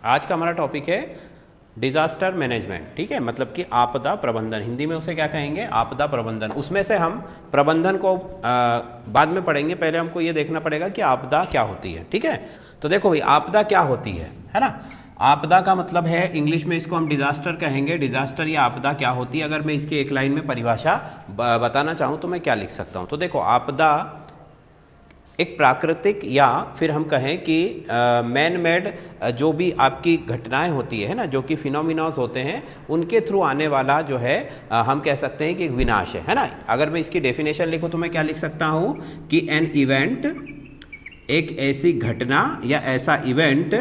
आज का हमारा टॉपिक है डिजास्टर मैनेजमेंट। ठीक है, मतलब कि आपदा प्रबंधन, हिंदी में उसे क्या कहेंगे, आपदा प्रबंधन। उसमें से हम प्रबंधन को बाद में पढ़ेंगे, पहले हमको ये देखना पड़ेगा कि आपदा क्या होती है। ठीक है, तो देखो भाई आपदा क्या होती है ना। आपदा का मतलब है, इंग्लिश में इसको हम डिजास्टर कहेंगे। डिजास्टर या आपदा क्या होती है, अगर मैं इसकी एक लाइन में परिभाषा बताना चाहूँ तो मैं क्या लिख सकता हूँ। तो देखो, आपदा एक प्राकृतिक या फिर हम कहें कि मैन मेड जो भी आपकी घटनाएं होती है ना, जो कि फिनोमिनास होते हैं, उनके थ्रू आने वाला जो है हम कह सकते हैं कि एक विनाश है ना। अगर मैं इसकी डेफिनेशन लिखूं तो मैं क्या लिख सकता हूं कि एन इवेंट, एक ऐसी घटना या ऐसा event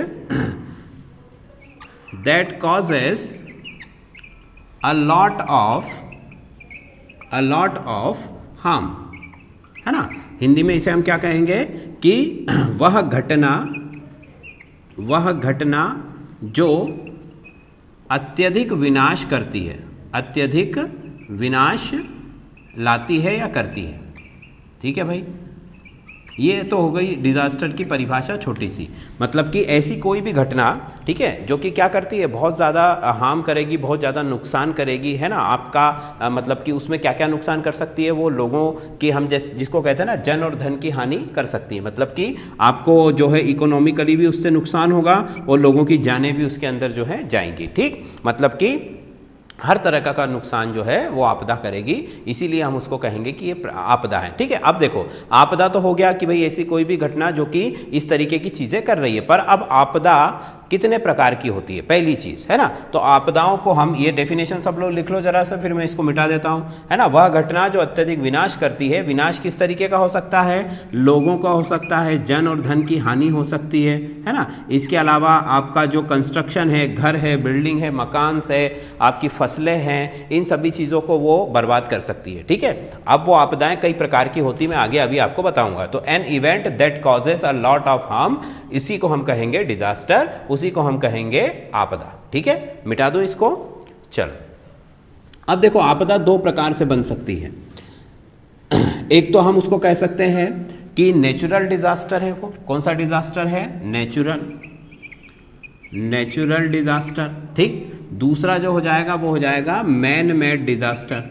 that causes a lot of harm, है ना। हिंदी में इसे हम क्या कहेंगे कि वह घटना जो अत्यधिक विनाश करती है, अत्यधिक विनाश लाती है या करती है। ठीक है भाई, ये तो हो गई डिजास्टर की परिभाषा छोटी सी। मतलब कि ऐसी कोई भी घटना, ठीक है, जो कि क्या करती है, बहुत ज़्यादा हार्म करेगी, बहुत ज़्यादा नुकसान करेगी, है ना। आपका मतलब कि उसमें क्या क्या नुकसान कर सकती है, वो लोगों की हम जिसको कहते हैं ना, जन और धन की हानि कर सकती है। मतलब कि आपको जो है इकोनॉमिकली भी उससे नुकसान होगा और लोगों की जानें भी उसके अंदर जो है जाएंगी। ठीक, मतलब कि हर तरह का नुकसान जो है वो आपदा करेगी, इसीलिए हम उसको कहेंगे कि ये आपदा है। ठीक है, अब देखो, आपदा तो हो गया कि भाई ऐसी कोई भी घटना जो कि इस तरीके की चीज़ें कर रही है। पर अब आपदा कितने प्रकार की होती है, पहली चीज़, है ना। तो आपदाओं को हम, ये डेफिनेशन सब लोग लिख लो जरा सा, फिर मैं इसको मिटा देता हूँ, है ना। वह घटना जो अत्यधिक विनाश करती है। विनाश किस तरीके का हो सकता है, लोगों का हो सकता है, जन और धन की हानि हो सकती है ना। इसके अलावा आपका जो कंस्ट्रक्शन है, घर है, बिल्डिंग है, मकान है, आपकी फसलें हैं, इन सभी चीज़ों को वो बर्बाद कर सकती है। ठीक है, अब वो आपदाएं कई प्रकार की होती, मैं आगे अभी आपको बताऊंगा। तो an event that causes a lot of harm, इसी को हम कहेंगे डिजास्टर, उसी को हम कहेंगे आपदा। ठीक है, मिटा दो इसको। चलो, अब देखो, आपदा दो प्रकार से बन सकती है। एक तो हम उसको कह सकते हैं कि नेचुरल डिजास्टर है। वो कौन सा डिजास्टर है, नेचुरल डिजास्टर। ठीक, दूसरा जो हो जाएगा वो हो जाएगा मैन मेड डिजास्टर।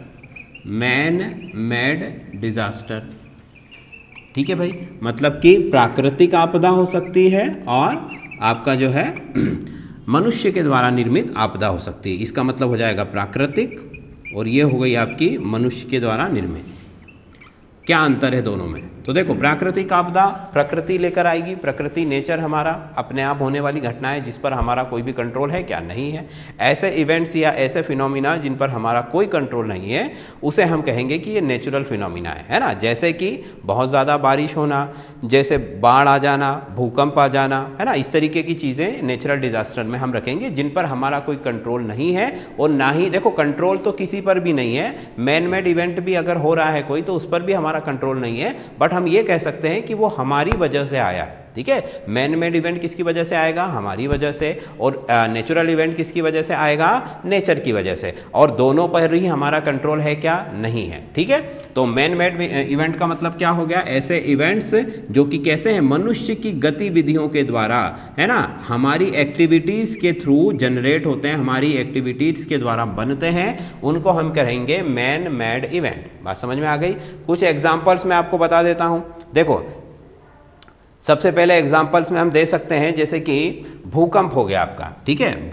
ठीक है भाई, मतलब कि प्राकृतिक आपदा हो सकती है और आपका जो है मनुष्य के द्वारा निर्मित आपदा हो सकती है। इसका मतलब हो जाएगा प्राकृतिक, और ये हो गई आपकी मनुष्य के द्वारा निर्मित। क्या अंतर है दोनों में, तो देखो, प्राकृतिक आपदा प्रकृति लेकर आएगी, प्रकृति नेचर हमारा अपने आप होने वाली घटनाएं जिस पर हमारा कोई भी कंट्रोल है क्या, नहीं है। ऐसे इवेंट्स या ऐसे फिनोमिना जिन पर हमारा कोई कंट्रोल नहीं है, उसे हम कहेंगे कि ये नेचुरल फिनोमिना है ना। जैसे कि बहुत ज़्यादा बारिश होना, जैसे बाढ़ आ जाना, भूकंप आ जाना, है ना। इस तरीके की चीज़ें नेचुरल डिजास्टर में हम रखेंगे, जिन पर हमारा कोई कंट्रोल नहीं है। और ना ही, देखो, कंट्रोल तो किसी पर भी नहीं है। मैन मेड इवेंट भी अगर हो रहा है कोई, तो उस पर भी हमारा कंट्रोल नहीं है, बट हम ये कह सकते हैं कि वो हमारी वजह से आया है। ठीक है, मैन मेड इवेंट किसकी वजह से आएगा, हमारी वजह से, और नेचुरल इवेंट किसकी वजह से आएगा, नेचर की वजह से। और दोनों पर ही हमारा कंट्रोल है क्या, नहीं है। ठीक है, तो मैन मेड इवेंट का मतलब क्या हो गया, ऐसे इवेंट्स जो कि कैसे हैं, मनुष्य की गतिविधियों के द्वारा, है ना, हमारी एक्टिविटीज के थ्रू जनरेट होते हैं, हमारी एक्टिविटीज के द्वारा बनते हैं, उनको हम कहेंगे मैन मेड इवेंट। बात समझ में आ गई। कुछ एग्जांपल्स मैं आपको बता देता हूं। देखो, सबसे पहले एग्जांपल्स में हम दे सकते हैं, जैसे कि भूकंप हो गया आपका। ठीक है,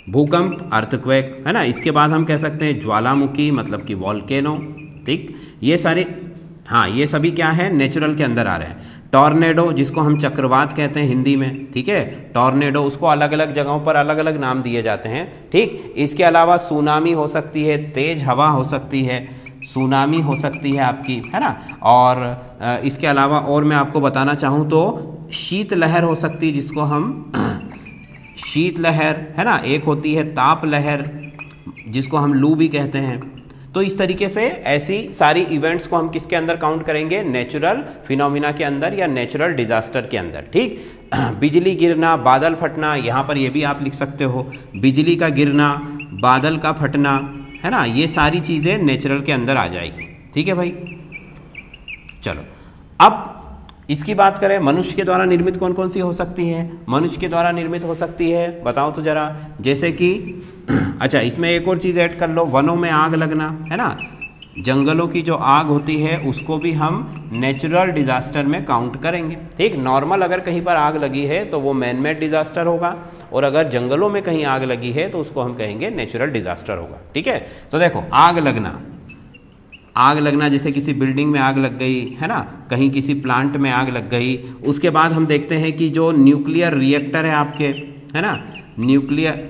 भूकंप अर्थक्वेक, है ना। इसके बाद हम कह सकते हैं ज्वालामुखी, मतलब कि वॉल्केनो। ठीक, ये सारे, हाँ, ये सभी क्या है, नेचुरल के अंदर आ रहे हैं। टॉर्नेडो, जिसको हम चक्रवात कहते हैं हिंदी में, ठीक है, टॉर्नेडो, उसको अलग अलग जगहों पर अलग अलग नाम दिए जाते हैं। ठीक, इसके अलावा सुनामी हो सकती है, तेज हवा हो सकती है, सुनामी हो सकती है आपकी, है ना। और इसके अलावा और मैं आपको बताना चाहूँ तो शीतलहर हो सकती है, जिसको हम शीतलहर, है ना। एक होती है ताप लहर, जिसको हम लू भी कहते हैं। तो इस तरीके से ऐसी सारी इवेंट्स को हम किसके अंदर काउंट करेंगे, नेचुरल फिनोमिना के अंदर या नेचुरल डिजास्टर के अंदर। ठीक, बिजली गिरना, बादल फटना, यहाँ पर ये भी आप लिख सकते हो, बिजली का गिरना, बादल का फटना, है ना, ये सारी चीज़ें नेचुरल के अंदर आ जाएगी। ठीक है भाई, चलो, अब इसकी बात करें मनुष्य के द्वारा निर्मित कौन कौन सी हो सकती है, मनुष्य के द्वारा निर्मित हो सकती है, बताओ तो जरा। जैसे कि अच्छा इसमें एक और चीज़ ऐड कर लो, वनों में आग लगना, है ना, जंगलों की जो आग होती है उसको भी हम नेचुरल डिजास्टर में काउंट करेंगे। ठीक, नॉर्मल अगर कहीं पर आग लगी है तो वो मैन मेड डिजास्टर होगा, और अगर जंगलों में कहीं आग लगी है तो उसको हम कहेंगे नेचुरल डिजास्टर होगा। ठीक है, तो देखो आग लगना जैसे किसी बिल्डिंग में आग लग गई, है ना, कहीं किसी प्लांट में आग लग गई। उसके बाद हम देखते हैं कि जो न्यूक्लियर रिएक्टर है आपके, है ना, न्यूक्लियर,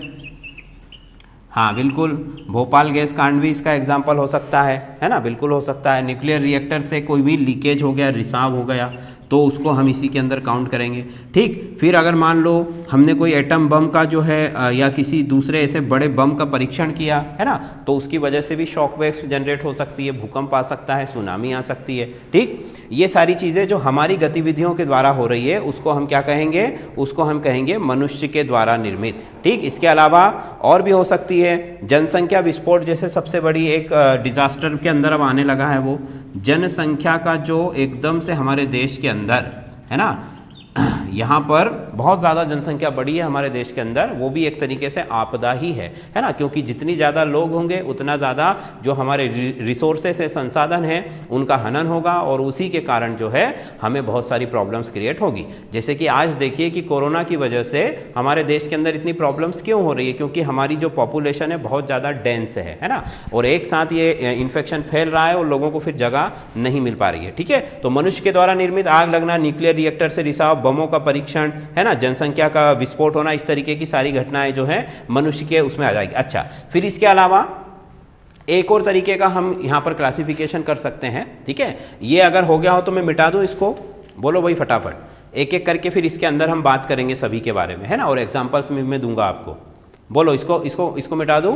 हाँ बिल्कुल, भोपाल गैस कांड भी इसका एग्जाम्पल हो सकता है ना, बिल्कुल हो सकता है। न्यूक्लियर रिएक्टर से कोई भी लीकेज हो गया, रिसाव हो गया, तो उसको हम इसी के अंदर काउंट करेंगे। ठीक, फिर अगर मान लो हमने कोई एटम बम का जो है या किसी दूसरे ऐसे बड़े बम का परीक्षण किया, है ना, तो उसकी वजह से भी शॉक वेव्स जनरेट हो सकती है, भूकंप आ सकता है, सुनामी आ सकती है। ठीक, ये सारी चीज़ें जो हमारी गतिविधियों के द्वारा हो रही है उसको हम क्या कहेंगे, उसको हम कहेंगे मनुष्य के द्वारा निर्मित। ठीक, इसके अलावा और भी हो सकती है जनसंख्या विस्फोट, जैसे सबसे बड़ी एक डिजास्टर के अंदर अब आने लगा है वो जनसंख्या का जो एकदम से हमारे देश के अंदर, है ना, यहाँ पर बहुत ज़्यादा जनसंख्या बढ़ी है हमारे देश के अंदर, वो भी एक तरीके से आपदा ही है ना, क्योंकि जितनी ज़्यादा लोग होंगे उतना ज़्यादा जो हमारे रिसोर्सेस है, संसाधन हैं, उनका हनन होगा, और उसी के कारण जो है हमें बहुत सारी प्रॉब्लम्स क्रिएट होगी। जैसे कि आज देखिए कि कोरोना की वजह से हमारे देश के अंदर इतनी प्रॉब्लम्स क्यों हो रही है, क्योंकि हमारी जो पॉपुलेशन है बहुत ज़्यादा डेंस है ना, और एक साथ ये इन्फेक्शन फैल रहा है और लोगों को फिर जगह नहीं मिल पा रही है। ठीक है, तो मनुष्य के द्वारा निर्मित आग लगना, न्यूक्लियर रिएक्टर से रिसाव, बमों का परीक्षण, है ना, जनसंख्या का विस्फोट होना, इस तरीके की सारी घटनाएं जो है मनुष्य के उसमें आ जाएगी। अच्छा, फिर इसके अलावा एक और तरीके का हम यहाँ पर क्लासिफिकेशन कर सकते हैं। ठीक है, ये अगर हो गया हो तो मैं मिटा दूँ इसको, बोलो भाई फटाफट, एक एक करके फिर इसके अंदर हम बात करेंगे सभी के बारे में, है ना, और एग्जाम्पल्स में मैं दूंगा आपको। बोलो इसको मिटा दूँ,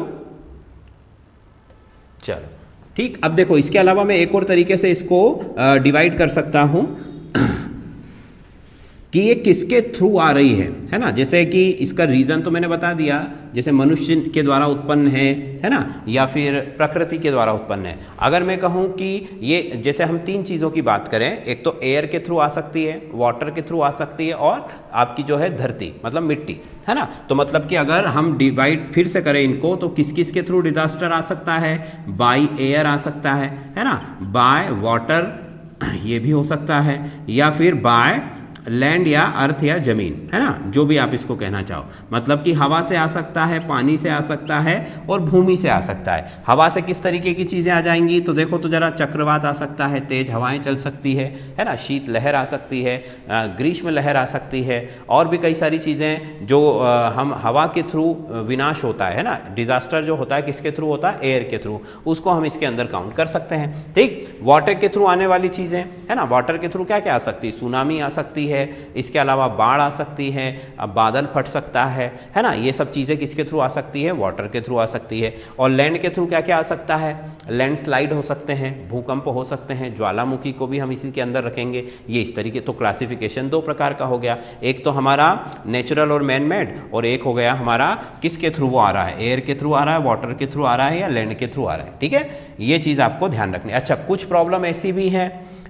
चलो ठीक। अब देखो इसके अलावा मैं एक और तरीके से इसको डिवाइड कर सकता हूँ कि ये किसके थ्रू आ रही है ना, जैसे कि इसका रीज़न तो मैंने बता दिया, जैसे मनुष्य के द्वारा उत्पन्न है ना, या फिर प्रकृति के द्वारा उत्पन्न है। अगर मैं कहूँ कि ये, जैसे हम तीन चीज़ों की बात करें, एक तो एयर के थ्रू आ सकती है, वाटर के थ्रू आ सकती है, और आपकी जो है धरती मतलब मिट्टी, है ना, तो मतलब कि अगर हम डिवाइड फिर से करें इनको, तो किस किस के थ्रू डिजास्टर आ सकता है, बाय एयर आ सकता है ना, बाय वाटर ये भी हो सकता है, या फिर बाय लैंड या अर्थ या जमीन, है ना, जो भी आप इसको कहना चाहो, मतलब कि हवा से आ सकता है, पानी से आ सकता है, और भूमि से आ सकता है। हवा से किस तरीके की चीज़ें आ जाएंगी, तो देखो तो जरा, चक्रवात आ सकता है, तेज हवाएं चल सकती है ना, शीत लहर आ सकती है, ग्रीष्म लहर आ सकती है, और भी कई सारी चीज़ें जो हम हवा के थ्रू विनाश होता है ना, डिजास्टर जो होता है किसके थ्रू होता है, एयर के थ्रू, उसको हम इसके अंदर काउंट कर सकते हैं। ठीक, वाटर के थ्रू आने वाली चीज़ें, है ना, वाटर के थ्रू क्या क्या आ सकती है, सुनामी आ सकती है, इसके अलावा बाढ़ आ सकती है, बादल फट सकता है ना, ये सब चीज़ें किसके थ्रू आ सकती है, वाटर के थ्रू आ सकती है। और लैंड के थ्रू क्या क्या आ सकता है, लैंडस्लाइड हो सकते हैं, भूकंप हो सकते हैं, ज्वालामुखी को भी हम इसी के अंदर रखेंगे। ये इस तरीके, तो क्लासिफिकेशन दो प्रकार का हो गया, एक तो हमारा नेचुरल और मैन मेड, और एक हो गया हमारा किसके थ्रू वो आ रहा है, एयर के थ्रू आ रहा है, वाटर के थ्रू आ रहा है, या लैंड के थ्रू आ रहा है। ठीक है, ये चीज़ आपको ध्यान रखनी। अच्छा, कुछ प्रॉब्लम ऐसी भी है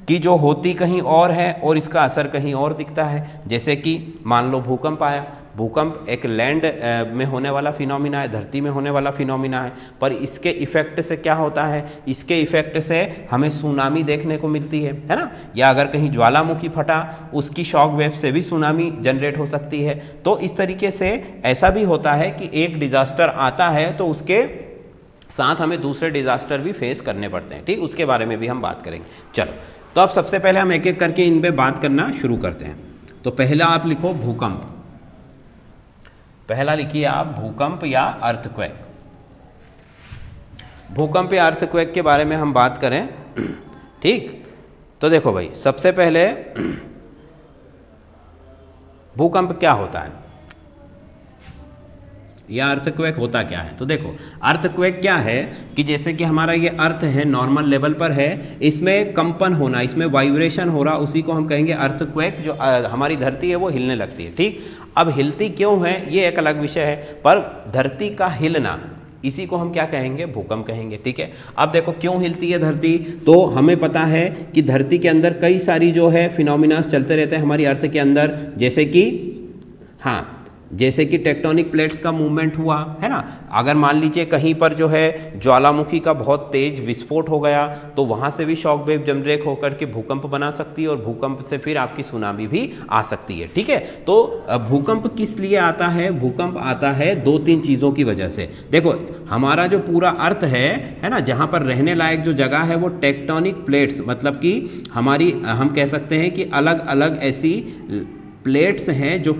कि जो होती कहीं और है और इसका असर कहीं और दिखता है, जैसे कि मान लो भूकंप आया, भूकंप एक लैंड में होने वाला फिनोमिना है, धरती में होने वाला फिनोमिना है, पर इसके इफेक्ट से क्या होता है, इसके इफेक्ट से हमें सुनामी देखने को मिलती है ना, या अगर कहीं ज्वालामुखी फटा, उसकी शॉक वेव से भी सुनामी जनरेट हो सकती है। तो इस तरीके से ऐसा भी होता है कि एक डिजास्टर आता है तो उसके साथ हमें दूसरे डिजास्टर भी फेस करने पड़ते हैं। ठीक, उसके बारे में भी हम बात करेंगे। चलो, तो अब सबसे पहले हम एक एक करके इन पे बात करना शुरू करते हैं। तो पहला आप लिखो भूकंप, पहला लिखिए आप भूकंप या अर्थक्वेक। भूकंप या अर्थक्वेक के बारे में हम बात करें, ठीक, तो देखो भाई, सबसे पहले भूकंप क्या होता है या अर्थक्वेक होता क्या है। तो देखो, अर्थक्वेक क्या है कि जैसे कि हमारा ये अर्थ है, नॉर्मल लेवल पर है, इसमें कंपन होना, इसमें वाइब्रेशन हो रहा, उसी को हम कहेंगे अर्थक्वेक। जो हमारी धरती है वो हिलने लगती है। ठीक, अब हिलती क्यों है ये एक अलग विषय है, पर धरती का हिलना, इसी को हम क्या कहेंगे, भूकंप कहेंगे। ठीक है, अब देखो क्यों हिलती है धरती, तो हमें पता है कि धरती के अंदर कई सारी जो है फिनोमिनास चलते रहते हैं हमारी अर्थ के अंदर, जैसे कि हाँ जैसे कि टेक्टोनिक प्लेट्स का मूवमेंट हुआ है ना। अगर मान लीजिए कहीं पर जो है ज्वालामुखी का बहुत तेज विस्फोट हो गया तो वहाँ से भी शॉक वेव जनरेट होकर के भूकंप बना सकती है और भूकंप से फिर आपकी सुनामी भी आ सकती है। ठीक है, तो भूकंप किस लिए आता है, भूकंप आता है 2-3 चीज़ों की वजह से। देखो हमारा जो पूरा अर्थ है ना, जहाँ पर रहने लायक जो जगह है वो टेक्टोनिक प्लेट्स, मतलब कि हमारी हम कह सकते हैं कि अलग अलग ऐसी प्लेट्स हैं जो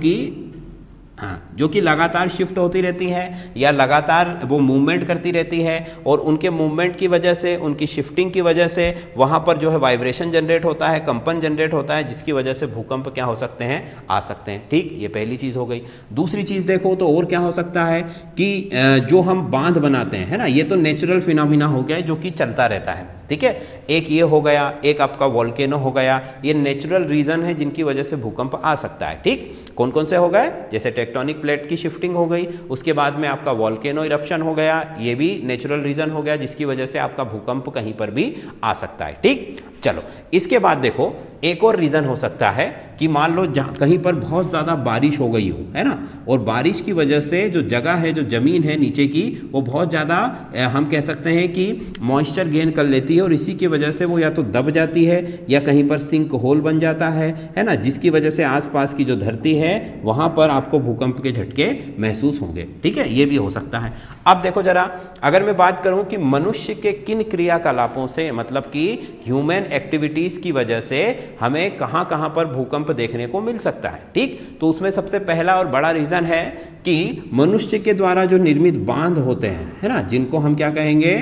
कि लगातार शिफ्ट होती रहती है या लगातार वो मूवमेंट करती रहती है, और उनके मूवमेंट की वजह से, उनकी शिफ्टिंग की वजह से वहाँ पर जो है वाइब्रेशन जनरेट होता है, कंपन जनरेट होता है, जिसकी वजह से भूकंप क्या हो सकते हैं, आ सकते हैं। ठीक, ये पहली चीज़ हो गई। दूसरी चीज़ देखो तो और क्या हो सकता है कि जो हम बांध बनाते हैं, है ना, ये तो नेचुरल फिनोमिना हो गया जो कि चलता रहता है। ठीक है, एक ये हो गया, एक आपका वोल्केनो हो गया, ये नेचुरल रीजन है जिनकी वजह से भूकंप आ सकता है। ठीक, कौन कौन से हो गए, जैसे टेक्टोनिक प्लेट की शिफ्टिंग हो गई, उसके बाद में आपका वोल्केनो इरप्शन हो गया, ये भी नेचुरल रीजन हो गया जिसकी वजह से आपका भूकंप कहीं पर भी आ सकता है। ठीक, चलो इसके बाद देखो एक और रीज़न हो सकता है कि मान लो कहीं पर बहुत ज़्यादा बारिश हो गई हो, है ना, और बारिश की वजह से जो जगह है, जो ज़मीन है नीचे की, वो बहुत ज़्यादा हम कह सकते हैं कि मॉइस्चर गेन कर लेती है और इसी की वजह से वो या तो दब जाती है या कहीं पर सिंक होल बन जाता है ना, जिसकी वजह से आसपास की जो धरती है वहाँ पर आपको भूकंप के झटके महसूस होंगे। ठीक है, ये भी हो सकता है। अब देखो जरा, अगर मैं बात करूँ कि मनुष्य के किन क्रियाकलापों से, मतलब कि ह्यूमन एक्टिविटीज़ की वजह से हमें कहां कहां पर भूकंप देखने को मिल सकता है। ठीक, तो उसमें सबसे पहला और बड़ा रीजन है कि मनुष्य के द्वारा जो निर्मित बांध होते हैं, है ना, जिनको हम क्या कहेंगे,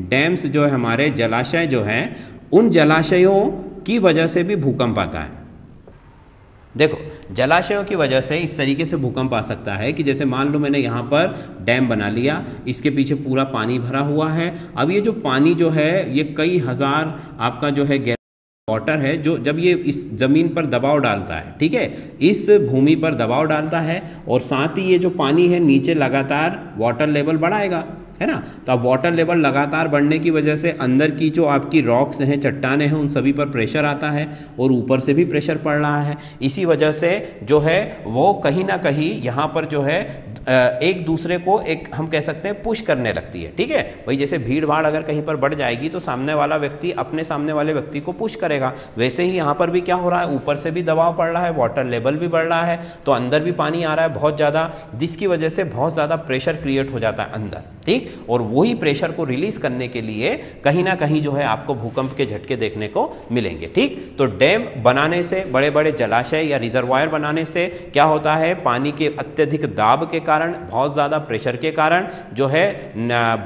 डैम्स, जो है हमारे जलाशय जो हैं, उन जलाशयों की वजह से भी भूकंप आता है। देखो जलाशयों की वजह से इस तरीके से भूकंप आ सकता है कि जैसे मान लो मैंने यहाँ पर डैम बना लिया, इसके पीछे पूरा पानी भरा हुआ है। अब ये जो पानी जो है ये कई हजार आपका जो है वाटर है, जो जब ये इस ज़मीन पर दबाव डालता है, ठीक है, इस भूमि पर दबाव डालता है और साथ ही ये जो पानी है नीचे लगातार वाटर लेवल बढ़ाएगा, है ना। तो अब वाटर लेवल लगातार बढ़ने की वजह से अंदर की जो आपकी रॉक्स हैं, चट्टानें हैं, उन सभी पर प्रेशर आता है और ऊपर से भी प्रेशर पड़ रहा है। इसी वजह से जो है वो कहीं ना कहीं यहाँ पर जो है एक दूसरे को एक हम कह सकते हैं पुश करने लगती है। ठीक है भाई, जैसे भीड़ भाड़ अगर कहीं पर बढ़ जाएगी तो सामने वाला व्यक्ति अपने सामने वाले व्यक्ति को पुश करेगा, वैसे ही यहाँ पर भी क्या हो रहा है, ऊपर से भी दबाव पड़ रहा है, वाटर लेवल भी बढ़ रहा है, तो अंदर भी पानी आ रहा है बहुत ज़्यादा, जिसकी वजह से बहुत ज़्यादा प्रेशर क्रिएट हो जाता है अंदर। ठीक, और वही प्रेशर को रिलीज करने के लिए कहीं ना कहीं जो है आपको भूकंप के झटके देखने को मिलेंगे। ठीक, तो डैम बनाने से, बड़े बड़े जलाशय या रिजर्वायर बनाने से क्या होता है, पानी के अत्यधिक दाब के कारण, बहुत ज़्यादा प्रेशर के कारण जो है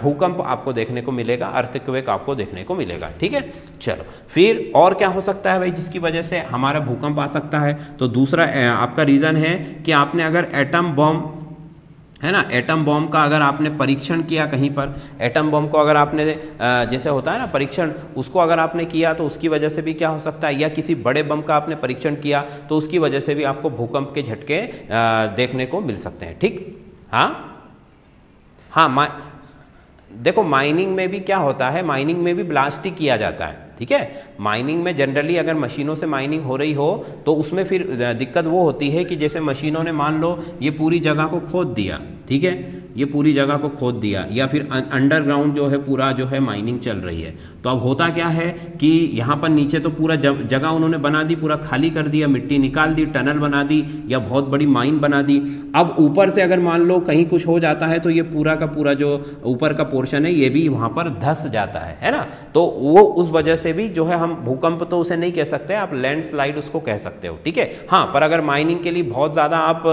भूकंप आपको देखने को मिलेगा, अर्थक्वेक आपको देखने को मिलेगा। ठीक है, चलो फिर और क्या हो सकता है भाई जिसकी वजह से हमारा भूकंप आ सकता है। तो दूसरा आपका रीज़न है कि आपने अगर एटम बॉम्ब, है ना, एटम बॉम्ब का अगर आपने परीक्षण किया कहीं पर, एटम बॉम्ब को अगर आपने जैसे होता है ना परीक्षण, उसको अगर आपने किया तो उसकी वजह से भी क्या हो सकता है, या किसी बड़े बम का आपने परीक्षण किया तो उसकी वजह से भी आपको भूकंप के झटके देखने को मिल सकते हैं। ठीक, हाँ, देखो माइनिंग में भी क्या होता है, माइनिंग में भी ब्लास्टिंग किया जाता है। ठीक है, माइनिंग में जनरली अगर मशीनों से माइनिंग हो रही हो तो उसमें फिर दिक्कत वो होती है कि जैसे मशीनों ने मान लो ये पूरी जगह को खोद दिया, ठीक है, ये पूरी जगह को खोद दिया, या फिर अंडरग्राउंड जो है पूरा जो है माइनिंग चल रही है, तो अब होता क्या है कि यहाँ पर नीचे तो पूरा जगह उन्होंने बना दी, पूरा खाली कर दिया, मिट्टी निकाल दी, टनल बना दी या बहुत बड़ी माइन बना दी। अब ऊपर से अगर मान लो कहीं कुछ हो जाता है तो ये पूरा का पूरा जो ऊपर का पोर्शन है ये भी वहाँ पर धंस जाता है ना, तो वो उस वजह से भी जो है हम भूकंप तो उसे नहीं कह सकते, आप लैंडस्लाइड उसको कह सकते हो। ठीक है, हाँ, पर अगर माइनिंग के लिए बहुत ज़्यादा आप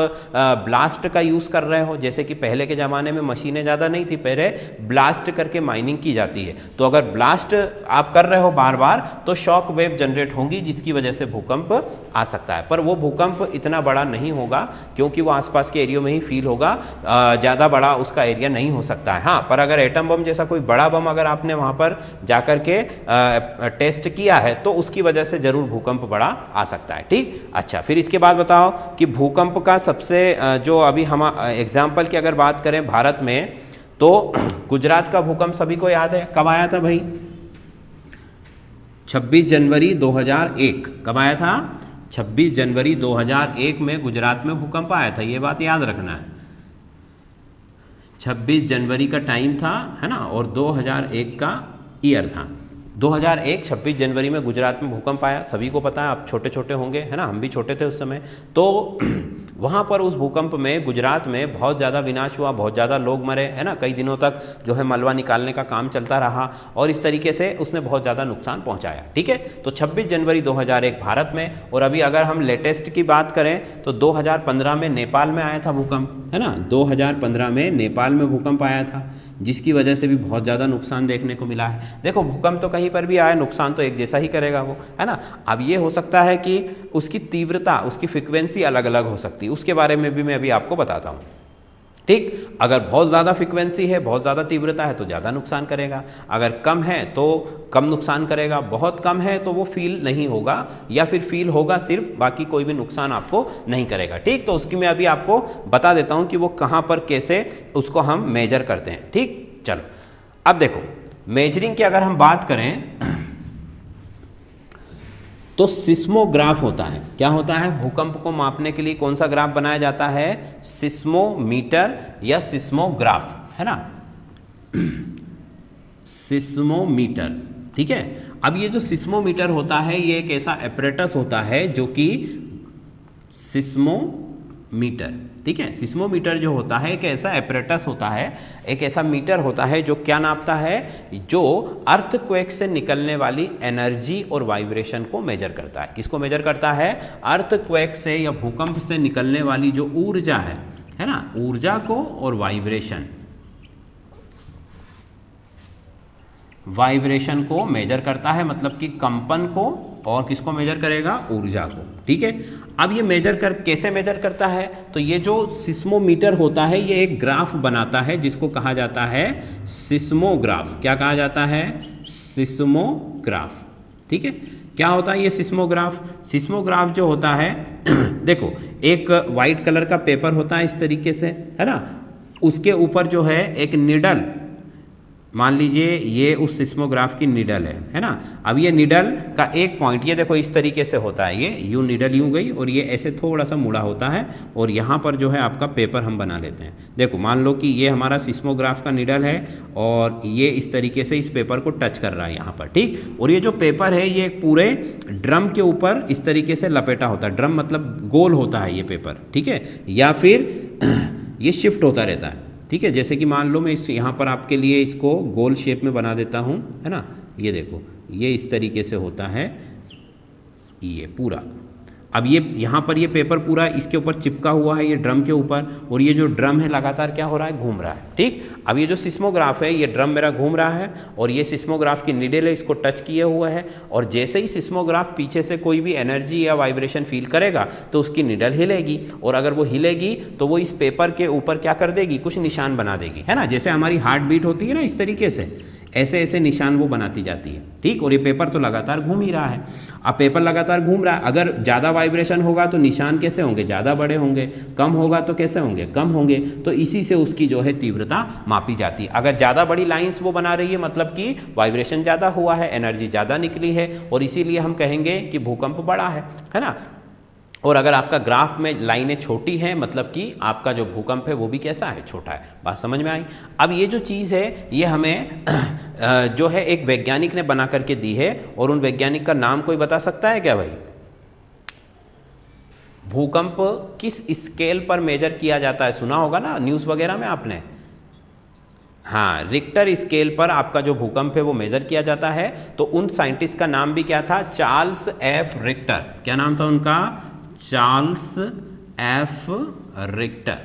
ब्लास्ट का यूज़ कर रहे हो, जैसे कि पहले के ज़माने में मशीनें ज़्यादा नहीं थी, पहले ब्लास्ट करके माइनिंग की जाती है, तो अगर ब्लास्ट आप कर रहे हो बार बार तो शॉक वेव जनरेट होंगी जिसकी वजह से भूकंप आ सकता है। पर वो भूकंप इतना बड़ा नहीं होगा क्योंकि वो आसपास के एरिया में ही फील होगा, ज़्यादा बड़ा उसका एरिया नहीं हो सकता है। हाँ, पर अगर एटम बम जैसा कोई बड़ा बम अगर आपने वहाँ पर जाकर के टेस्ट किया है तो उसकी वजह से जरूर भूकंप बड़ा आ सकता है। ठीक, अच्छा, फिर इसके बाद बताओ कि भूकंप का सबसे जो अभी हम एग्जाम्पल की अगर बात करें भारत में, तो गुजरात का भूकंप सभी को याद है, कब आया था भाई? 26 जनवरी 2001। कब आया था? 26 जनवरी 2001 में गुजरात में भूकंप आया था, ये बात याद रखना है। 26 जनवरी का टाइम था, है ना, और 2001 का ईयर था। 2001 26 जनवरी में गुजरात में भूकंप आया, सभी को पता है, आप छोटे छोटे होंगे, है ना, हम भी छोटे थे उस समय। तो वहाँ पर उस भूकंप में गुजरात में बहुत ज़्यादा विनाश हुआ, बहुत ज़्यादा लोग मरे, है ना, कई दिनों तक जो है मलबा निकालने का काम चलता रहा और इस तरीके से उसने बहुत ज़्यादा नुकसान पहुँचाया। ठीक है, तो 26 जनवरी 2001 भारत में। और अभी अगर हम लेटेस्ट की बात करें तो 2015 में नेपाल में आया था भूकंप, है ना, 2015 में नेपाल में भूकंप आया था, जिसकी वजह से भी बहुत ज़्यादा नुकसान देखने को मिला है। देखो भूकंप तो कहीं पर भी आए, नुकसान तो एक जैसा ही करेगा वो, है ना। अब ये हो सकता है कि उसकी तीव्रता, उसकी फ्रिक्वेंसी अलग अलग हो सकती है, उसके बारे में भी मैं अभी आपको बताता हूँ। ठीक, अगर बहुत ज़्यादा फ्रिक्वेंसी है, बहुत ज़्यादा तीव्रता है तो ज़्यादा नुकसान करेगा, अगर कम है तो कम नुकसान करेगा, बहुत कम है तो वो फील नहीं होगा या फिर फील होगा सिर्फ, बाकी कोई भी नुकसान आपको नहीं करेगा। ठीक, तो उसकी मैं अभी आपको बता देता हूँ कि वो कहाँ पर कैसे उसको हम मेजर करते हैं। ठीक, चलो अब देखो मेजरिंग की अगर हम बात करें तो सिस्मोग्राफ होता है। क्या होता है? भूकंप को मापने के लिए कौन सा ग्राफ बनाया जाता है? सिस्मोमीटर या सिस्मोग्राफ, है ना, सिस्मोमीटर। ठीक है, अब ये जो सिस्मोमीटर होता है ये एक ऐसा एपरेटस होता है जो कि सिस्मोमीटर, ठीक है, सिस्मोमीटर जो होता है एक ऐसा एपरेटस होता है, एक ऐसा मीटर होता है जो क्या नापता है? जो अर्थक्वेक से निकलने वाली एनर्जी और वाइब्रेशन को मेजर करता है। किसको मेजर करता है? अर्थक्वेक से या भूकंप से निकलने वाली जो ऊर्जा है ना, ऊर्जा को और वाइब्रेशन को मेजर करता है, मतलब कि कंपन को, और किसको मेजर करेगा? ऊर्जा को। ठीक है, अब ये कैसे मेजर करता है? तो ये जो सिस्मोमीटर होता है ये एक ग्राफ बनाता है जिसको कहा जाता है सिस्मोग्राफ। क्या कहा जाता है? सिस्मोग्राफ। ठीक है, क्या होता है ये सिस्मोग्राफ? सिस्मोग्राफ जो होता है देखो एक वाइट कलर का पेपर होता है इस तरीके से, है ना, उसके ऊपर जो है एक निडल, मान लीजिए ये उस सिस्मोग्राफ की निडल है ना। अब ये निडल का एक पॉइंट, ये देखो इस तरीके से होता है, ये यूं निडल यूं गई और ये ऐसे थोड़ा सा मुड़ा होता है और यहाँ पर जो है आपका पेपर हम बना लेते हैं। देखो मान लो कि ये हमारा सिस्मोग्राफ का निडल है और ये इस तरीके से इस पेपर को टच कर रहा है यहाँ पर। ठीक, और ये जो पेपर है ये पूरे ड्रम के ऊपर इस तरीके से लपेटा होता है। ड्रम मतलब गोल होता है ये पेपर, ठीक है, या फिर ये शिफ्ट होता रहता है। ठीक है, जैसे कि मान लो मैं यहाँ पर आपके लिए इसको गोल शेप में बना देता हूँ, है ना, ये देखो ये इस तरीके से होता है ये पूरा। अब ये यहाँ पर ये पेपर पूरा इसके ऊपर चिपका हुआ है ये ड्रम के ऊपर, और ये जो ड्रम है लगातार क्या हो रहा है? घूम रहा है। ठीक, अब ये जो सिस्मोग्राफ है ये ड्रम मेरा घूम रहा है और ये सिस्मोग्राफ की निडल है, इसको टच किए हुआ है, और जैसे ही सिस्मोग्राफ पीछे से कोई भी एनर्जी या वाइब्रेशन फील करेगा तो उसकी निडल हिलेगी, और अगर वो हिलेगी तो वो इस पेपर के ऊपर क्या कर देगी? कुछ निशान बना देगी, है ना, जैसे हमारी हार्ट बीट होती है ना, इस तरीके से ऐसे ऐसे निशान वो बनाती जाती है। ठीक, और ये पेपर तो लगातार घूम ही रहा है। अब पेपर लगातार घूम रहा है, अगर ज़्यादा वाइब्रेशन होगा तो निशान कैसे होंगे? ज़्यादा बड़े होंगे, कम होगा तो कैसे होंगे? कम होंगे। तो इसी से उसकी जो है तीव्रता मापी जाती है। अगर ज़्यादा बड़ी लाइंस वो बना रही है मतलब कि वाइब्रेशन ज़्यादा हुआ है, एनर्जी ज़्यादा निकली है, और इसीलिए हम कहेंगे कि भूकंप बड़ा है ना। और अगर आपका ग्राफ में लाइनें छोटी हैं मतलब कि आपका जो भूकंप है वो भी कैसा है? छोटा है। बात समझ में आई? अब ये जो चीज़ है ये हमें जो है एक वैज्ञानिक ने बना करके दी है, और उन वैज्ञानिक का नाम कोई बता सकता है क्या भाई? भूकंप किस स्केल पर मेजर किया जाता है? सुना होगा ना न्यूज़ वगैरह में आपने। हाँ, रिक्टर स्केल पर आपका जो भूकंप है वो मेजर किया जाता है। तो उन साइंटिस्ट का नाम भी क्या था? Charles F Richter. क्या नाम था उनका? Charles F Richter.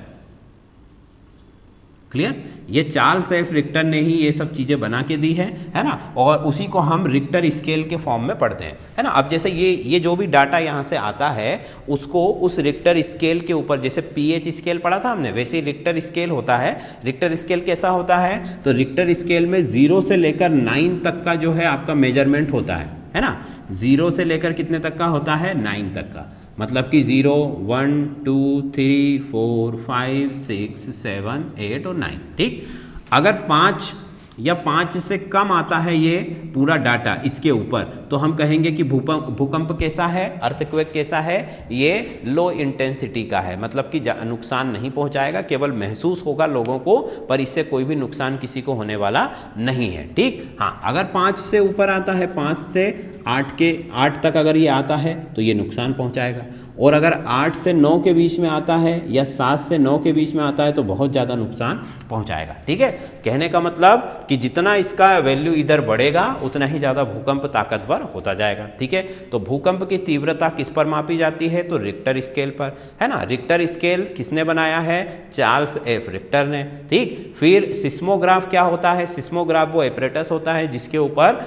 क्लियर? ये चार्ल्स एफ रिक्टर ने ही ये सब चीज़ें बना के दी है ना, और उसी को हम रिक्टर स्केल के फॉर्म में पढ़ते हैं, है ना। अब जैसे ये जो भी डाटा यहाँ से आता है उसको उस रिक्टर स्केल के ऊपर, जैसे पीएच स्केल पढ़ा था हमने, वैसे ही रिक्टर स्केल होता है। रिक्टर स्केल कैसा होता है? तो रिक्टर स्केल में 0 से लेकर 9 तक का जो है आपका मेजरमेंट होता है ना। 0 से लेकर कितने तक का होता है? 9 तक का, मतलब कि 0, 1, 2, 3, 4, 5, 6, 7, 8 और 9। ठीक, अगर 5 या 5 से कम आता है ये पूरा डाटा इसके ऊपर, तो हम कहेंगे कि भूकंप कैसा है, अर्थक्वेक कैसा है, ये लो इंटेंसिटी का है, मतलब कि नुकसान नहीं पहुंचाएगा, केवल महसूस होगा लोगों को, पर इससे कोई भी नुकसान किसी को होने वाला नहीं है। ठीक, हाँ, अगर 5 से ऊपर आता है, 5 से 8 तक अगर ये आता है तो ये नुकसान पहुंचाएगा, और अगर 8 से 9 के बीच में आता है या 7 से 9 के बीच में आता है तो बहुत ज़्यादा नुकसान पहुंचाएगा। ठीक है, कहने का मतलब कि जितना इसका वैल्यू इधर बढ़ेगा उतना ही ज़्यादा भूकंप ताकतवर होता जाएगा। ठीक है, तो भूकंप की तीव्रता किस पर मापी जाती है, तो रिक्टर स्केल पर, है ना। रिक्टर स्केल किसने बनाया है, चार्ल्स एफ रिक्टर ने। ठीक, फिर सिस्मोग्राफ क्या होता है, सिस्मोग्राफ वो एपरेटस होता है जिसके ऊपर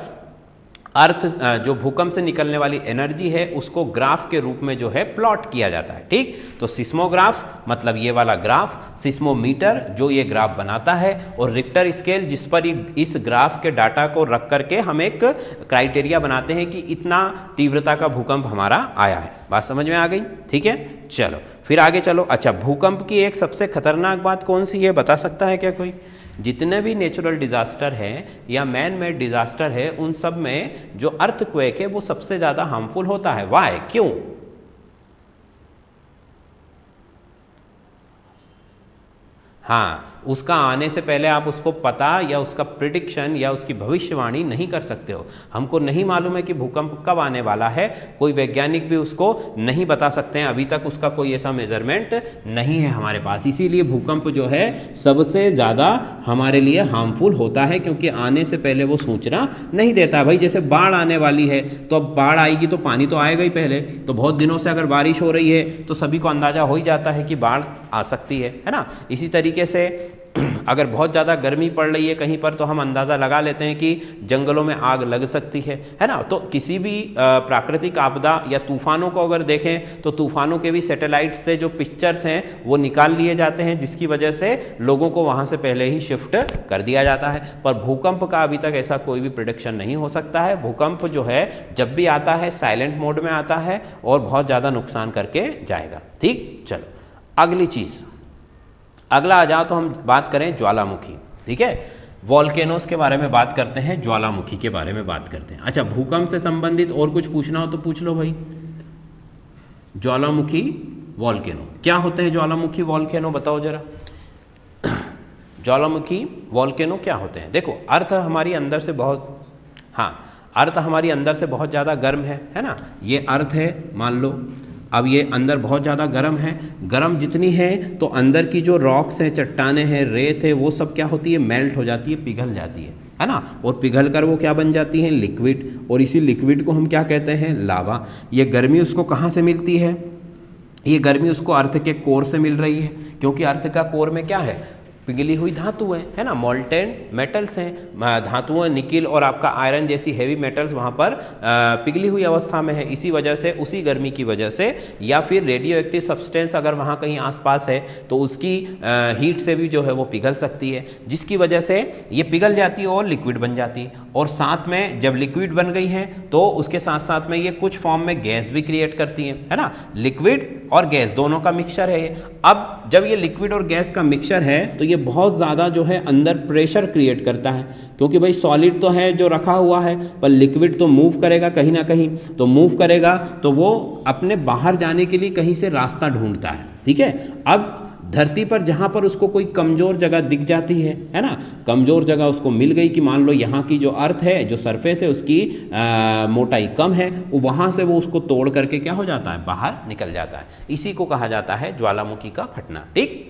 अर्थ जो भूकंप से निकलने वाली एनर्जी है उसको ग्राफ के रूप में जो है प्लॉट किया जाता है। ठीक, तो सिस्मोग्राफ मतलब ये वाला ग्राफ, सिस्मोमीटर जो ये ग्राफ बनाता है, और रिक्टर स्केल जिस पर इस ग्राफ के डाटा को रख करके हम एक क्राइटेरिया बनाते हैं कि इतना तीव्रता का भूकंप हमारा आया है। बात समझ में आ गई। ठीक है, चलो फिर आगे चलो। अच्छा, भूकंप की एक सबसे खतरनाक बात कौन सी है, बता सकता है क्या कोई? जितने भी नेचुरल डिज़ास्टर हैं या मैन मेड डिज़ास्टर है, उन सब में जो अर्थक्वेक है वो सबसे ज़्यादा हार्मफुल होता है। वाई, क्यों? हाँ, उसका आने से पहले आप उसको पता या उसका प्रिडिक्शन या उसकी भविष्यवाणी नहीं कर सकते हो। हमको नहीं मालूम है कि भूकंप कब आने वाला है, कोई वैज्ञानिक भी उसको नहीं बता सकते हैं, अभी तक उसका कोई ऐसा मेजरमेंट नहीं है हमारे पास। इसीलिए भूकंप जो है सबसे ज़्यादा हमारे लिए हार्मफुल होता है, क्योंकि आने से पहले वो सूचना नहीं देता। भाई जैसे बाढ़ आने वाली है तो अब बाढ़ आएगी तो पानी तो आएगा ही पहले, तो बहुत दिनों से अगर बारिश हो रही है तो सभी को अंदाजा हो ही जाता है कि बाढ़ आ सकती है ना। इसी तरीके से अगर बहुत ज़्यादा गर्मी पड़ रही है कहीं पर तो हम अंदाज़ा लगा लेते हैं कि जंगलों में आग लग सकती है ना। तो किसी भी प्राकृतिक आपदा या तूफानों को अगर देखें तो तूफानों के भी सैटेलाइट से जो पिक्चर्स हैं वो निकाल लिए जाते हैं, जिसकी वजह से लोगों को वहाँ से पहले ही शिफ्ट कर दिया जाता है। पर भूकंप का अभी तक ऐसा कोई भी प्रेडिक्शन नहीं हो सकता है। भूकंप जो है जब भी आता है साइलेंट मोड में आता है और बहुत ज़्यादा नुकसान करके जाएगा। ठीक, चलो अगली चीज़, अगला आ जाओ तो हम बात करें ज्वालामुखी। ठीक है, वॉल्केनोस के बारे में बात करते हैं, ज्वालामुखी के बारे में बात करते हैं। अच्छा, भूकंप से संबंधित और कुछ पूछना हो तो पूछ लो भाई। ज्वालामुखी, वॉल्केनो क्या होते हैं? ज्वालामुखी, वॉल्केनो बताओ जरा। ज्वालामुखी, वॉल्केनो क्या होते हैं? देखो, अर्थ हमारी अंदर से बहुत, हाँ, अर्थ हमारी अंदर से बहुत ज़्यादा गर्म है ना। ये अर्थ है मान लो, अब ये अंदर बहुत ज़्यादा गर्म है। गर्म जितनी है तो अंदर की जो रॉक्स हैं, चट्टाने हैं, रेत है, वो सब क्या होती है, मेल्ट हो जाती है, पिघल जाती है ना। और पिघल कर वो क्या बन जाती है, लिक्विड। और इसी लिक्विड को हम क्या कहते हैं, लावा। ये गर्मी उसको कहाँ से मिलती है? ये गर्मी उसको अर्थ के कोर से मिल रही है, क्योंकि अर्थ का कोर में क्या है, पिघली हुई धातुएं है ना, मॉल्टेन मेटल्स हैं, धातुएं, निकिल और आपका आयरन जैसी हेवी मेटल्स वहाँ पर पिघली हुई अवस्था में है। इसी वजह से, उसी गर्मी की वजह से, या फिर रेडियो एक्टिव सब्सटेंस अगर वहाँ कहीं आसपास है तो उसकी हीट से भी जो है वो पिघल सकती है, जिसकी वजह से ये पिघल जाती है और लिक्विड बन जाती है। और साथ में जब लिक्विड बन गई है तो उसके साथ साथ में ये कुछ फॉर्म में गैस भी क्रिएट करती है ना। लिक्विड और गैस दोनों का मिक्सचर है। अब जब ये लिक्विड और गैस का मिक्सचर है तो ये बहुत ज़्यादा जो है अंदर प्रेशर क्रिएट करता है, क्योंकि भाई सॉलिड तो है जो रखा हुआ है, पर लिक्विड तो मूव करेगा कहीं ना कहीं, तो मूव करेगा तो वो अपने बाहर जाने के लिए कहीं से रास्ता ढूंढता है। ठीक है, अब धरती पर जहाँ पर उसको कोई कमज़ोर जगह दिख जाती है ना, कमज़ोर जगह उसको मिल गई कि मान लो यहाँ की जो अर्थ है, जो सरफेस है, उसकी मोटाई कम है, वो वहाँ से वो उसको तोड़ करके क्या हो जाता है, बाहर निकल जाता है। इसी को कहा जाता है ज्वालामुखी का फटना। ठीक,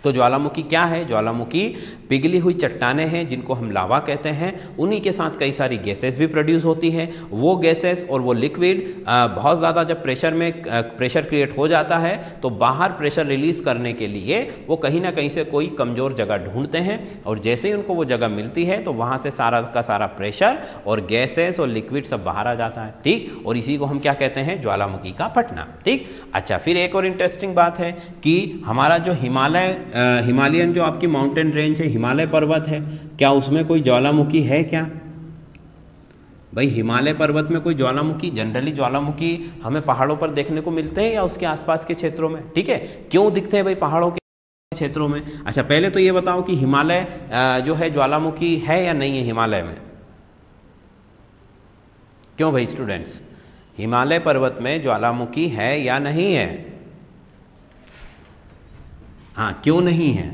तो ज्वालामुखी क्या है? ज्वालामुखी पिघली हुई चट्टानें हैं जिनको हम लावा कहते हैं, उन्हीं के साथ कई सारी गैसेस भी प्रोड्यूस होती हैं। वो गैसेस और वो लिक्विड बहुत ज़्यादा जब प्रेशर में प्रेशर क्रिएट हो जाता है तो बाहर प्रेशर रिलीज करने के लिए वो कहीं ना कहीं से कोई कमज़ोर जगह ढूंढते हैं, और जैसे ही उनको वो जगह मिलती है तो वहाँ से सारा का सारा प्रेशर और गैसेस और लिक्विड सब बाहर आ जाता है। ठीक, और इसी को हम क्या कहते हैं, ज्वालामुखी का फटना। ठीक, अच्छा, फिर एक और इंटरेस्टिंग बात है कि हमारा जो हिमालयन जो आपकी माउंटेन रेंज है, हिमालय पर्वत है, क्या उसमें कोई ज्वालामुखी है क्या? भाई हिमालय पर्वत में कोई ज्वालामुखी, जनरली ज्वालामुखी हमें पहाड़ों पर देखने को मिलते हैं या उसके आसपास के क्षेत्रों में। ठीक है, क्यों दिखते हैं भाई पहाड़ों के क्षेत्रों में। अच्छा पहले तो ये बताओ कि हिमालय जो है ज्वालामुखी है या नहीं है हिमालय में? क्यों भाई स्टूडेंट्स, हिमालय पर्वत में ज्वालामुखी है या नहीं है? हाँ क्यों नहीं है?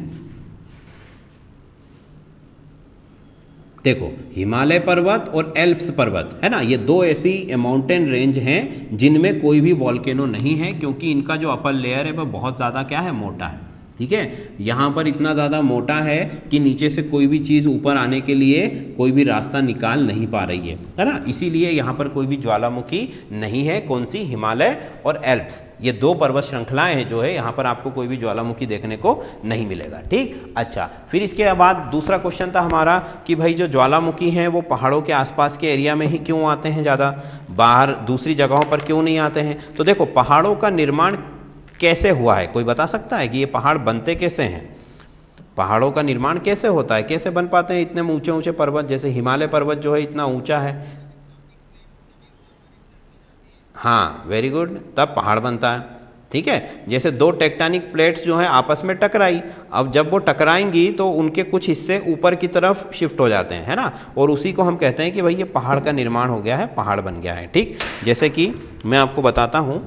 देखो हिमालय पर्वत और एल्प्स पर्वत है ना, ये दो ऐसी माउंटेन रेंज हैं जिनमें कोई भी वॉल्केनो नहीं है, क्योंकि इनका जो अपर लेयर है वह बहुत ज़्यादा क्या है, मोटा है। ठीक है, यहाँ पर इतना ज़्यादा मोटा है कि नीचे से कोई भी चीज़ ऊपर आने के लिए कोई भी रास्ता निकाल नहीं पा रही है ना, इसीलिए यहाँ पर कोई भी ज्वालामुखी नहीं है। कौन सी? हिमालय और एल्प्स, ये दो पर्वत श्रृंखलाएं हैं जो है, यहाँ पर आपको कोई भी ज्वालामुखी देखने को नहीं मिलेगा। ठीक, अच्छा फिर इसके बाद दूसरा क्वेश्चन था हमारा कि भाई जो ज्वालामुखी हैं वो पहाड़ों के आसपास के एरिया में ही क्यों आते हैं, ज़्यादा बाहर दूसरी जगहों पर क्यों नहीं आते हैं? तो देखो पहाड़ों का निर्माण कैसे हुआ है, कोई बता सकता है कि ये पहाड़ बनते कैसे हैं? पहाड़ों का निर्माण कैसे होता है, कैसे बन पाते हैं इतने ऊंचे ऊंचे पर्वत? जैसे हिमालय पर्वत जो है इतना ऊंचा है, हाँ वेरी गुड, तब पहाड़ बनता है। ठीक है, जैसे दो टेक्टोनिक प्लेट्स जो हैं आपस में टकराई, अब जब वो टकराएंगी तो उनके कुछ हिस्से ऊपर की तरफ शिफ्ट हो जाते हैं, है ना, और उसी को हम कहते हैं कि भाई ये पहाड़ का निर्माण हो गया है, पहाड़ बन गया है। ठीक, जैसे कि मैं आपको बताता हूँ,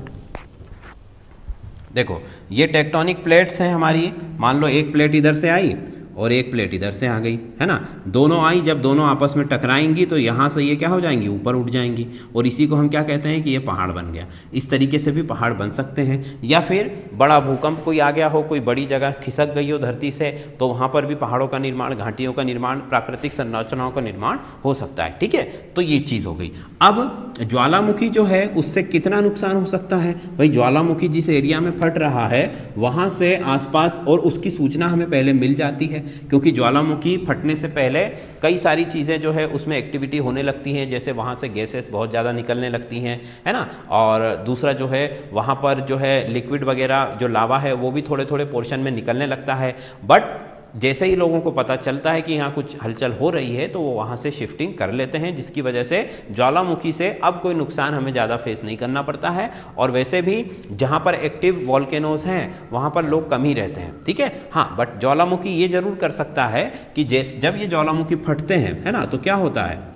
देखो ये टेक्टोनिक प्लेट्स हैं हमारी, मान लो एक प्लेट इधर से आई और एक प्लेट इधर से आ गई, है ना, दोनों आई, जब दोनों आपस में टकराएंगी तो यहाँ से ये क्या हो जाएंगी, ऊपर उठ जाएंगी, और इसी को हम क्या कहते हैं कि ये पहाड़ बन गया। इस तरीके से भी पहाड़ बन सकते हैं। या फिर बड़ा भूकंप कोई आ गया हो, कोई बड़ी जगह खिसक गई हो धरती से, तो वहाँ पर भी पहाड़ों का निर्माण, घाटियों का निर्माण, प्राकृतिक संरचनाओं का निर्माण हो सकता है। ठीक है, तो ये चीज़ हो गई। अब ज्वालामुखी जो है उससे कितना नुकसान हो सकता है? भाई ज्वालामुखी जिस एरिया में फट रहा है वहाँ से आसपास, और उसकी सूचना हमें पहले मिल जाती है, क्योंकि ज्वालामुखी फटने से पहले कई सारी चीज़ें जो है उसमें एक्टिविटी होने लगती हैं, जैसे वहाँ से गैसेस बहुत ज़्यादा निकलने लगती हैं, है ना, और दूसरा जो है वहाँ पर जो है लिक्विड वगैरह जो लावा है वो भी थोड़े थोड़े पोर्शन में निकलने लगता है। बट जैसे ही लोगों को पता चलता है कि यहाँ कुछ हलचल हो रही है तो वो वहाँ से शिफ्टिंग कर लेते हैं, जिसकी वजह से ज्वालामुखी से अब कोई नुकसान हमें ज़्यादा फेस नहीं करना पड़ता है। और वैसे भी जहाँ पर एक्टिव वॉल्केनोज हैं वहाँ पर लोग कम ही रहते हैं। ठीक है, हाँ, बट ज्वालामुखी ये जरूर कर सकता है कि जब ये ज्वालामुखी फटते हैं, है ना, तो क्या होता है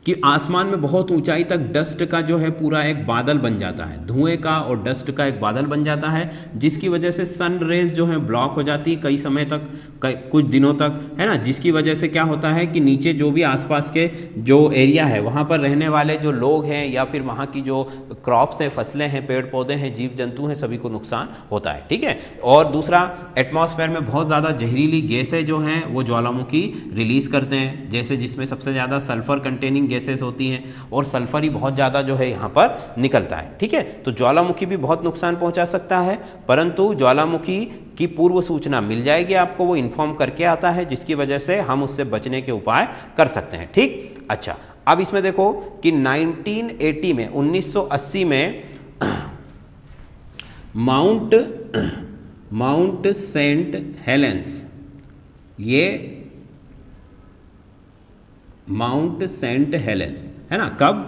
कि आसमान में बहुत ऊंचाई तक डस्ट का जो है पूरा एक बादल बन जाता है, धुएं का और डस्ट का एक बादल बन जाता है, जिसकी वजह से सन रेज जो है ब्लॉक हो जाती है कई समय तक, कुछ दिनों तक, है ना, जिसकी वजह से क्या होता है कि नीचे जो भी आसपास के जो एरिया है वहाँ पर रहने वाले जो लोग हैं या फिर वहाँ की जो क्रॉप्स हैं, फसलें हैं, पेड़ पौधे हैं, जीव जंतु हैं, सभी को नुकसान होता है। ठीक है, और दूसरा एटमॉस्फेयर में बहुत ज़्यादा जहरीली गैसें जो हैं वो ज्वालामुखी रिलीज़ करते हैं, जैसे जिसमें सबसे ज़्यादा सल्फर कंटेनिंग गैसेस होती हैं, और सल्फर ही बहुत ज़्यादा जो है यहाँ पर निकलता है। ठीक है, तो ज्वालामुखी भी बहुत नुकसान पहुँचा सकता है, परंतु ज्वालामुखी की पूर्व सूचना मिल जाएगी आपको, वो इन्फॉर्म करके आता है, जिसकी वजह से हम उससे बचने के उपाय कर सकते हैं। ठीक, अच्छा अब इसमें देखो कि 1980 में 1980 में माउंट सेंट हेलेंस, ये माउंट सेंट हेलेंस है ना, कब?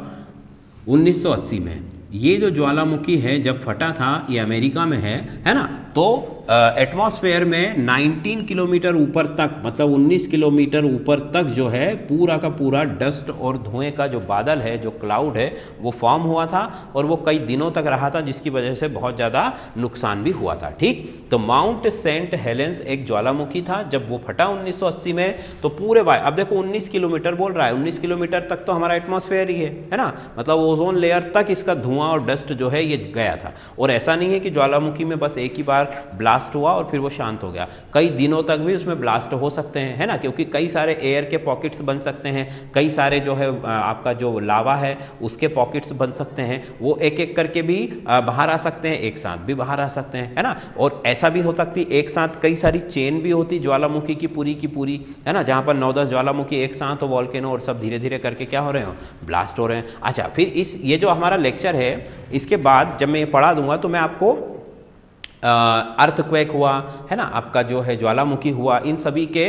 1980 में। ये जो ज्वालामुखी है जब फटा था ये अमेरिका में है ना, तो एटमॉस्फेयर में 19 किलोमीटर ऊपर तक, मतलब 19 किलोमीटर ऊपर तक जो है पूरा का पूरा डस्ट और धुएं का जो बादल है, जो क्लाउड है, वो फॉर्म हुआ था और वो कई दिनों तक रहा था, जिसकी वजह से बहुत ज़्यादा नुकसान भी हुआ था। ठीक, तो माउंट सेंट हेलेंस एक ज्वालामुखी था, जब वो फटा 1980 में तो पूरे अब देखो 19 किलोमीटर बोल रहा है, 19 किलोमीटर तक तो हमारा एटमॉस्फेयर ही है ना, मतलब ओजोन लेयर तक इसका धुआं और डस्ट जो है ये गया था। और ऐसा नहीं है कि ज्वालामुखी में बस एक ही बार ब्लास्ट हुआ और फिर वो शांत हो गया, कई दिनों तक भी उसमें ब्लास्ट हो सकते हैं, है ना, क्योंकि कई सारे एयर के पॉकेट्स बन सकते हैं, कई सारे जो है आपका जो लावा है उसके पॉकेट्स बन सकते हैं, वो एक एक करके भी बाहर आ सकते हैं, एक साथ भी बाहर आ सकते हैं, है ना। और ऐसा भी हो सकती है एक साथ कई सारी चेन भी होती ज्वालामुखी की पूरी, है ना, जहाँ पर 9-10 ज्वालामुखी एक साथ हो, वॉल्केनो, और सब धीरे धीरे करके क्या हो रहे हो, ब्लास्ट हो रहे हैं। अच्छा, फिर ये जो हमारा लेक्चर है इसके बाद जब मैं ये पढ़ा दूंगा तो मैं आपको अर्थक्वेक हुआ है ना, आपका जो है ज्वालामुखी हुआ, इन सभी के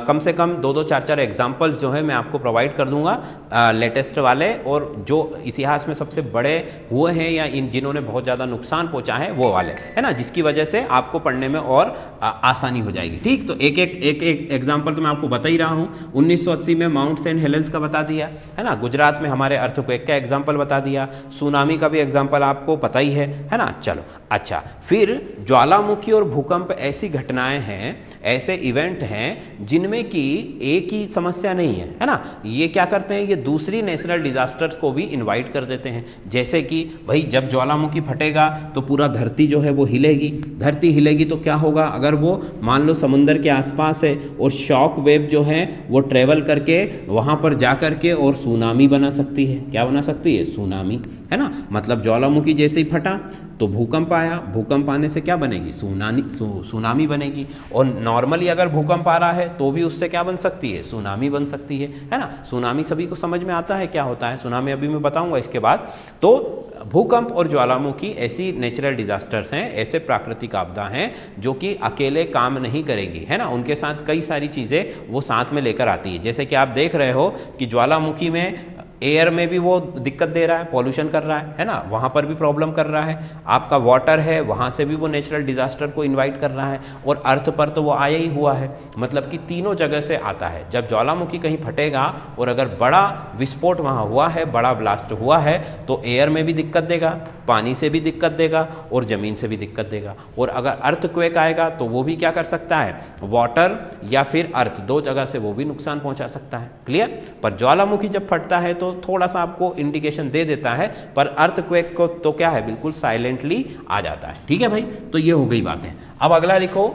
कम से कम 2-2 4-4 एग्जाम्पल्स जो है मैं आपको प्रोवाइड कर दूंगा लेटेस्ट वाले, और जो इतिहास में सबसे बड़े हुए हैं या इन जिन्होंने बहुत ज़्यादा नुकसान पहुंचा है वो वाले, है ना, जिसकी वजह से आपको पढ़ने में और आसानी हो जाएगी। ठीक, तो एक एक एग्जाम्पल तो मैं आपको बता ही रहा हूँ। 1980 में माउंट सेंट हेलेंस का बता दिया, है ना, गुजरात में हमारे अर्थक्वेक का एग्जाम्पल बता दिया, सुनामी का भी एग्जाम्पल आपको पता ही है ना। चलो अच्छा, फिर ज्वालामुखी और भूकंप ऐसी घटनाएं हैं, ऐसे इवेंट हैं जिनमें कि एक ही समस्या नहीं है ना, ये क्या करते हैं, ये दूसरी नेचुरल डिजास्टर्स को भी इनवाइट कर देते हैं। जैसे कि भाई जब ज्वालामुखी फटेगा तो पूरा धरती जो है वो हिलेगी, धरती हिलेगी तो क्या होगा, अगर वो मान लो समुंदर के आसपास है और शॉक वेव जो है वो ट्रेवल करके वहाँ पर जा करके और सुनामी बना सकती है। क्या बना सकती है, सुनामी, है ना। मतलब ज्वालामुखी जैसे ही फटा तो भूकंप आया, भूकंप आने से क्या बनेगी, सुनामी बनेगी। और नॉर्मली अगर भूकंप आ रहा है तो भी उससे क्या बन सकती है, सुनामी बन सकती है ना। सुनामी सभी को समझ में आता है क्या होता है सुनामी, अभी मैं बताऊंगा इसके बाद। तो भूकंप और ज्वालामुखी ऐसी नेचुरल डिजास्टर्स हैं, ऐसे प्राकृतिक आपदा हैं जो कि अकेले काम नहीं करेगी, है ना, उनके साथ कई सारी चीज़ें वो साथ में लेकर आती है। जैसे कि आप देख रहे हो कि ज्वालामुखी में एयर में भी वो दिक्कत दे रहा है, पॉल्यूशन कर रहा है ना, वहाँ पर भी प्रॉब्लम कर रहा है। आपका वाटर है, वहाँ से भी वो नेचुरल डिजास्टर को इनवाइट कर रहा है, और अर्थ पर तो वो आया ही हुआ है। मतलब कि तीनों जगह से आता है। जब ज्वालामुखी कहीं फटेगा और अगर बड़ा विस्फोट वहाँ हुआ है, बड़ा ब्लास्ट हुआ है, तो एयर में भी दिक्कत देगा, पानी से भी दिक्कत देगा और ज़मीन से भी दिक्कत देगा। और अगर अर्थक्वेक आएगा तो वो भी क्या कर सकता है, वाटर या फिर अर्थ, दो जगह से वो भी नुकसान पहुँचा सकता है। क्लियर। पर ज्वालामुखी जब फटता है तो थोड़ा सा आपको इंडिकेशन दे देता है, पर अर्थक्वेक को तो क्या है, बिल्कुल साइलेंटली आ जाता है। ठीक है भाई, तो ये हो गई बातें। अब अगला लिखो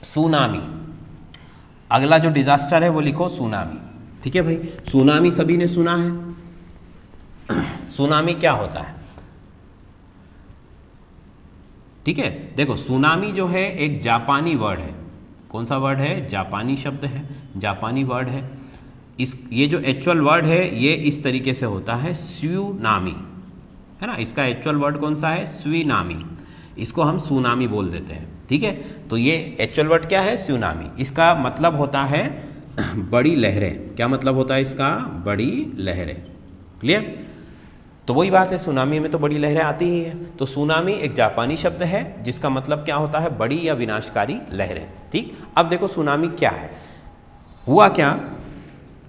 सुनामी। अगला जो डिजास्टर है वो लिखो सुनामी। ठीक है भाई, सुनामी सभी ने सुना है। सुनामी क्या होता है, ठीक है। देखो सुनामी जो है एक जापानी वर्ड है। कौन सा वर्ड है, जापानी शब्द है, जापानी वर्ड है। ये जो एक्चुअल वर्ड है ये इस तरीके से होता है, सुनामी, है ना। इसका एक्चुअल वर्ड कौन सा है, सुनामी। इसको हम सुनामी बोल देते हैं। ठीक है, तो ये एक्चुअल वर्ड क्या है, सुनामी। इसका मतलब होता है बड़ी लहरें। क्या मतलब होता है इसका, बड़ी लहरें। क्लियर। तो वही बात है, सुनामी में तो बड़ी लहरें आती ही है। तो सुनामी एक जापानी शब्द है जिसका मतलब क्या होता है, बड़ी या विनाशकारी लहरें। ठीक। अब देखो सुनामी क्या है, हुआ क्या।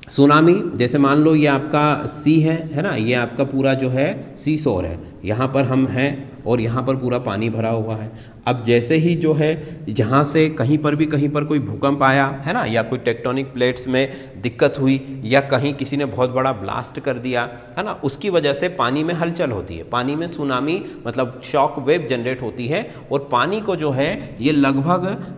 सुनामी जैसे मान लो ये आपका सी है ना, ये आपका पूरा जो है सी शोर है, यहाँ पर हम हैं और यहाँ पर पूरा पानी भरा हुआ है। अब जैसे ही जो है जहाँ से कहीं पर कोई भूकंप आया है ना, या कोई टेक्टोनिक प्लेट्स में दिक्कत हुई, या कहीं किसी ने बहुत बड़ा ब्लास्ट कर दिया है ना, उसकी वजह से पानी में हलचल होती है। पानी में सुनामी मतलब शॉक वेव जनरेट होती है, और पानी को जो है ये लगभग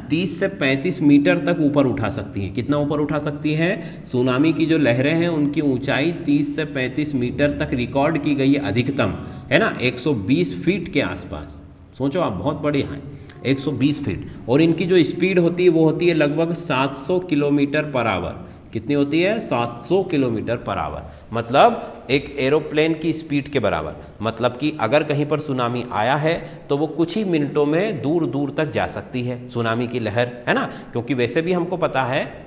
30 से 35 मीटर तक ऊपर उठा सकती है। कितना ऊपर उठा सकती है, सुनामी की जो लहरें हैं उनकी ऊंचाई 30 से 35 मीटर तक रिकॉर्ड की गई है अधिकतम, है ना, 120 फीट के आसपास। सोचो आप, बहुत बड़ी है 120 फीट। और इनकी जो स्पीड होती है वो होती है लगभग 700 किलोमीटर पर आवर। कितनी होती है, 700 किलोमीटर पर आवर, मतलब एक एरोप्लेन की स्पीड के बराबर। मतलब कि अगर कहीं पर सुनामी आया है तो वो कुछ ही मिनटों में दूर दूर तक जा सकती है सुनामी की लहर, है ना। क्योंकि वैसे भी हमको पता है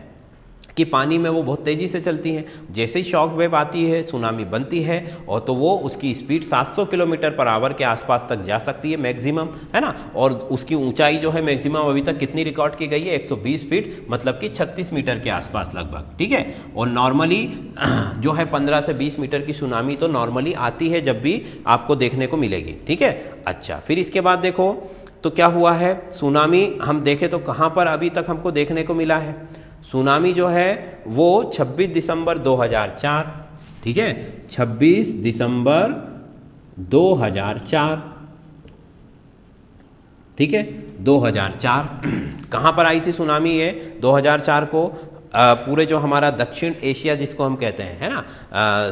कि पानी में वो बहुत तेज़ी से चलती है। जैसे ही शॉक वेव आती है सुनामी बनती है, और तो वो उसकी स्पीड 700 किलोमीटर पर आवर के आसपास तक जा सकती है मैक्सिमम, है ना। और उसकी ऊंचाई जो है मैक्सिमम अभी तक कितनी रिकॉर्ड की गई है, 120 फीट, मतलब कि 36 मीटर के आसपास लगभग। ठीक है। और नॉर्मली जो है 15 से 20 मीटर की सुनामी तो नॉर्मली आती है, जब भी आपको देखने को मिलेगी। ठीक है। अच्छा, फिर इसके बाद देखो तो क्या हुआ है, सुनामी हम देखें तो कहाँ पर अभी तक हमको देखने को मिला है। सुनामी जो है वो 26 दिसंबर 2004, ठीक है, 26 दिसंबर 2004, ठीक है, 2004 कहाँ पर आई थी सुनामी, ये 2004 को पूरे जो हमारा दक्षिण एशिया जिसको हम कहते हैं, है ना,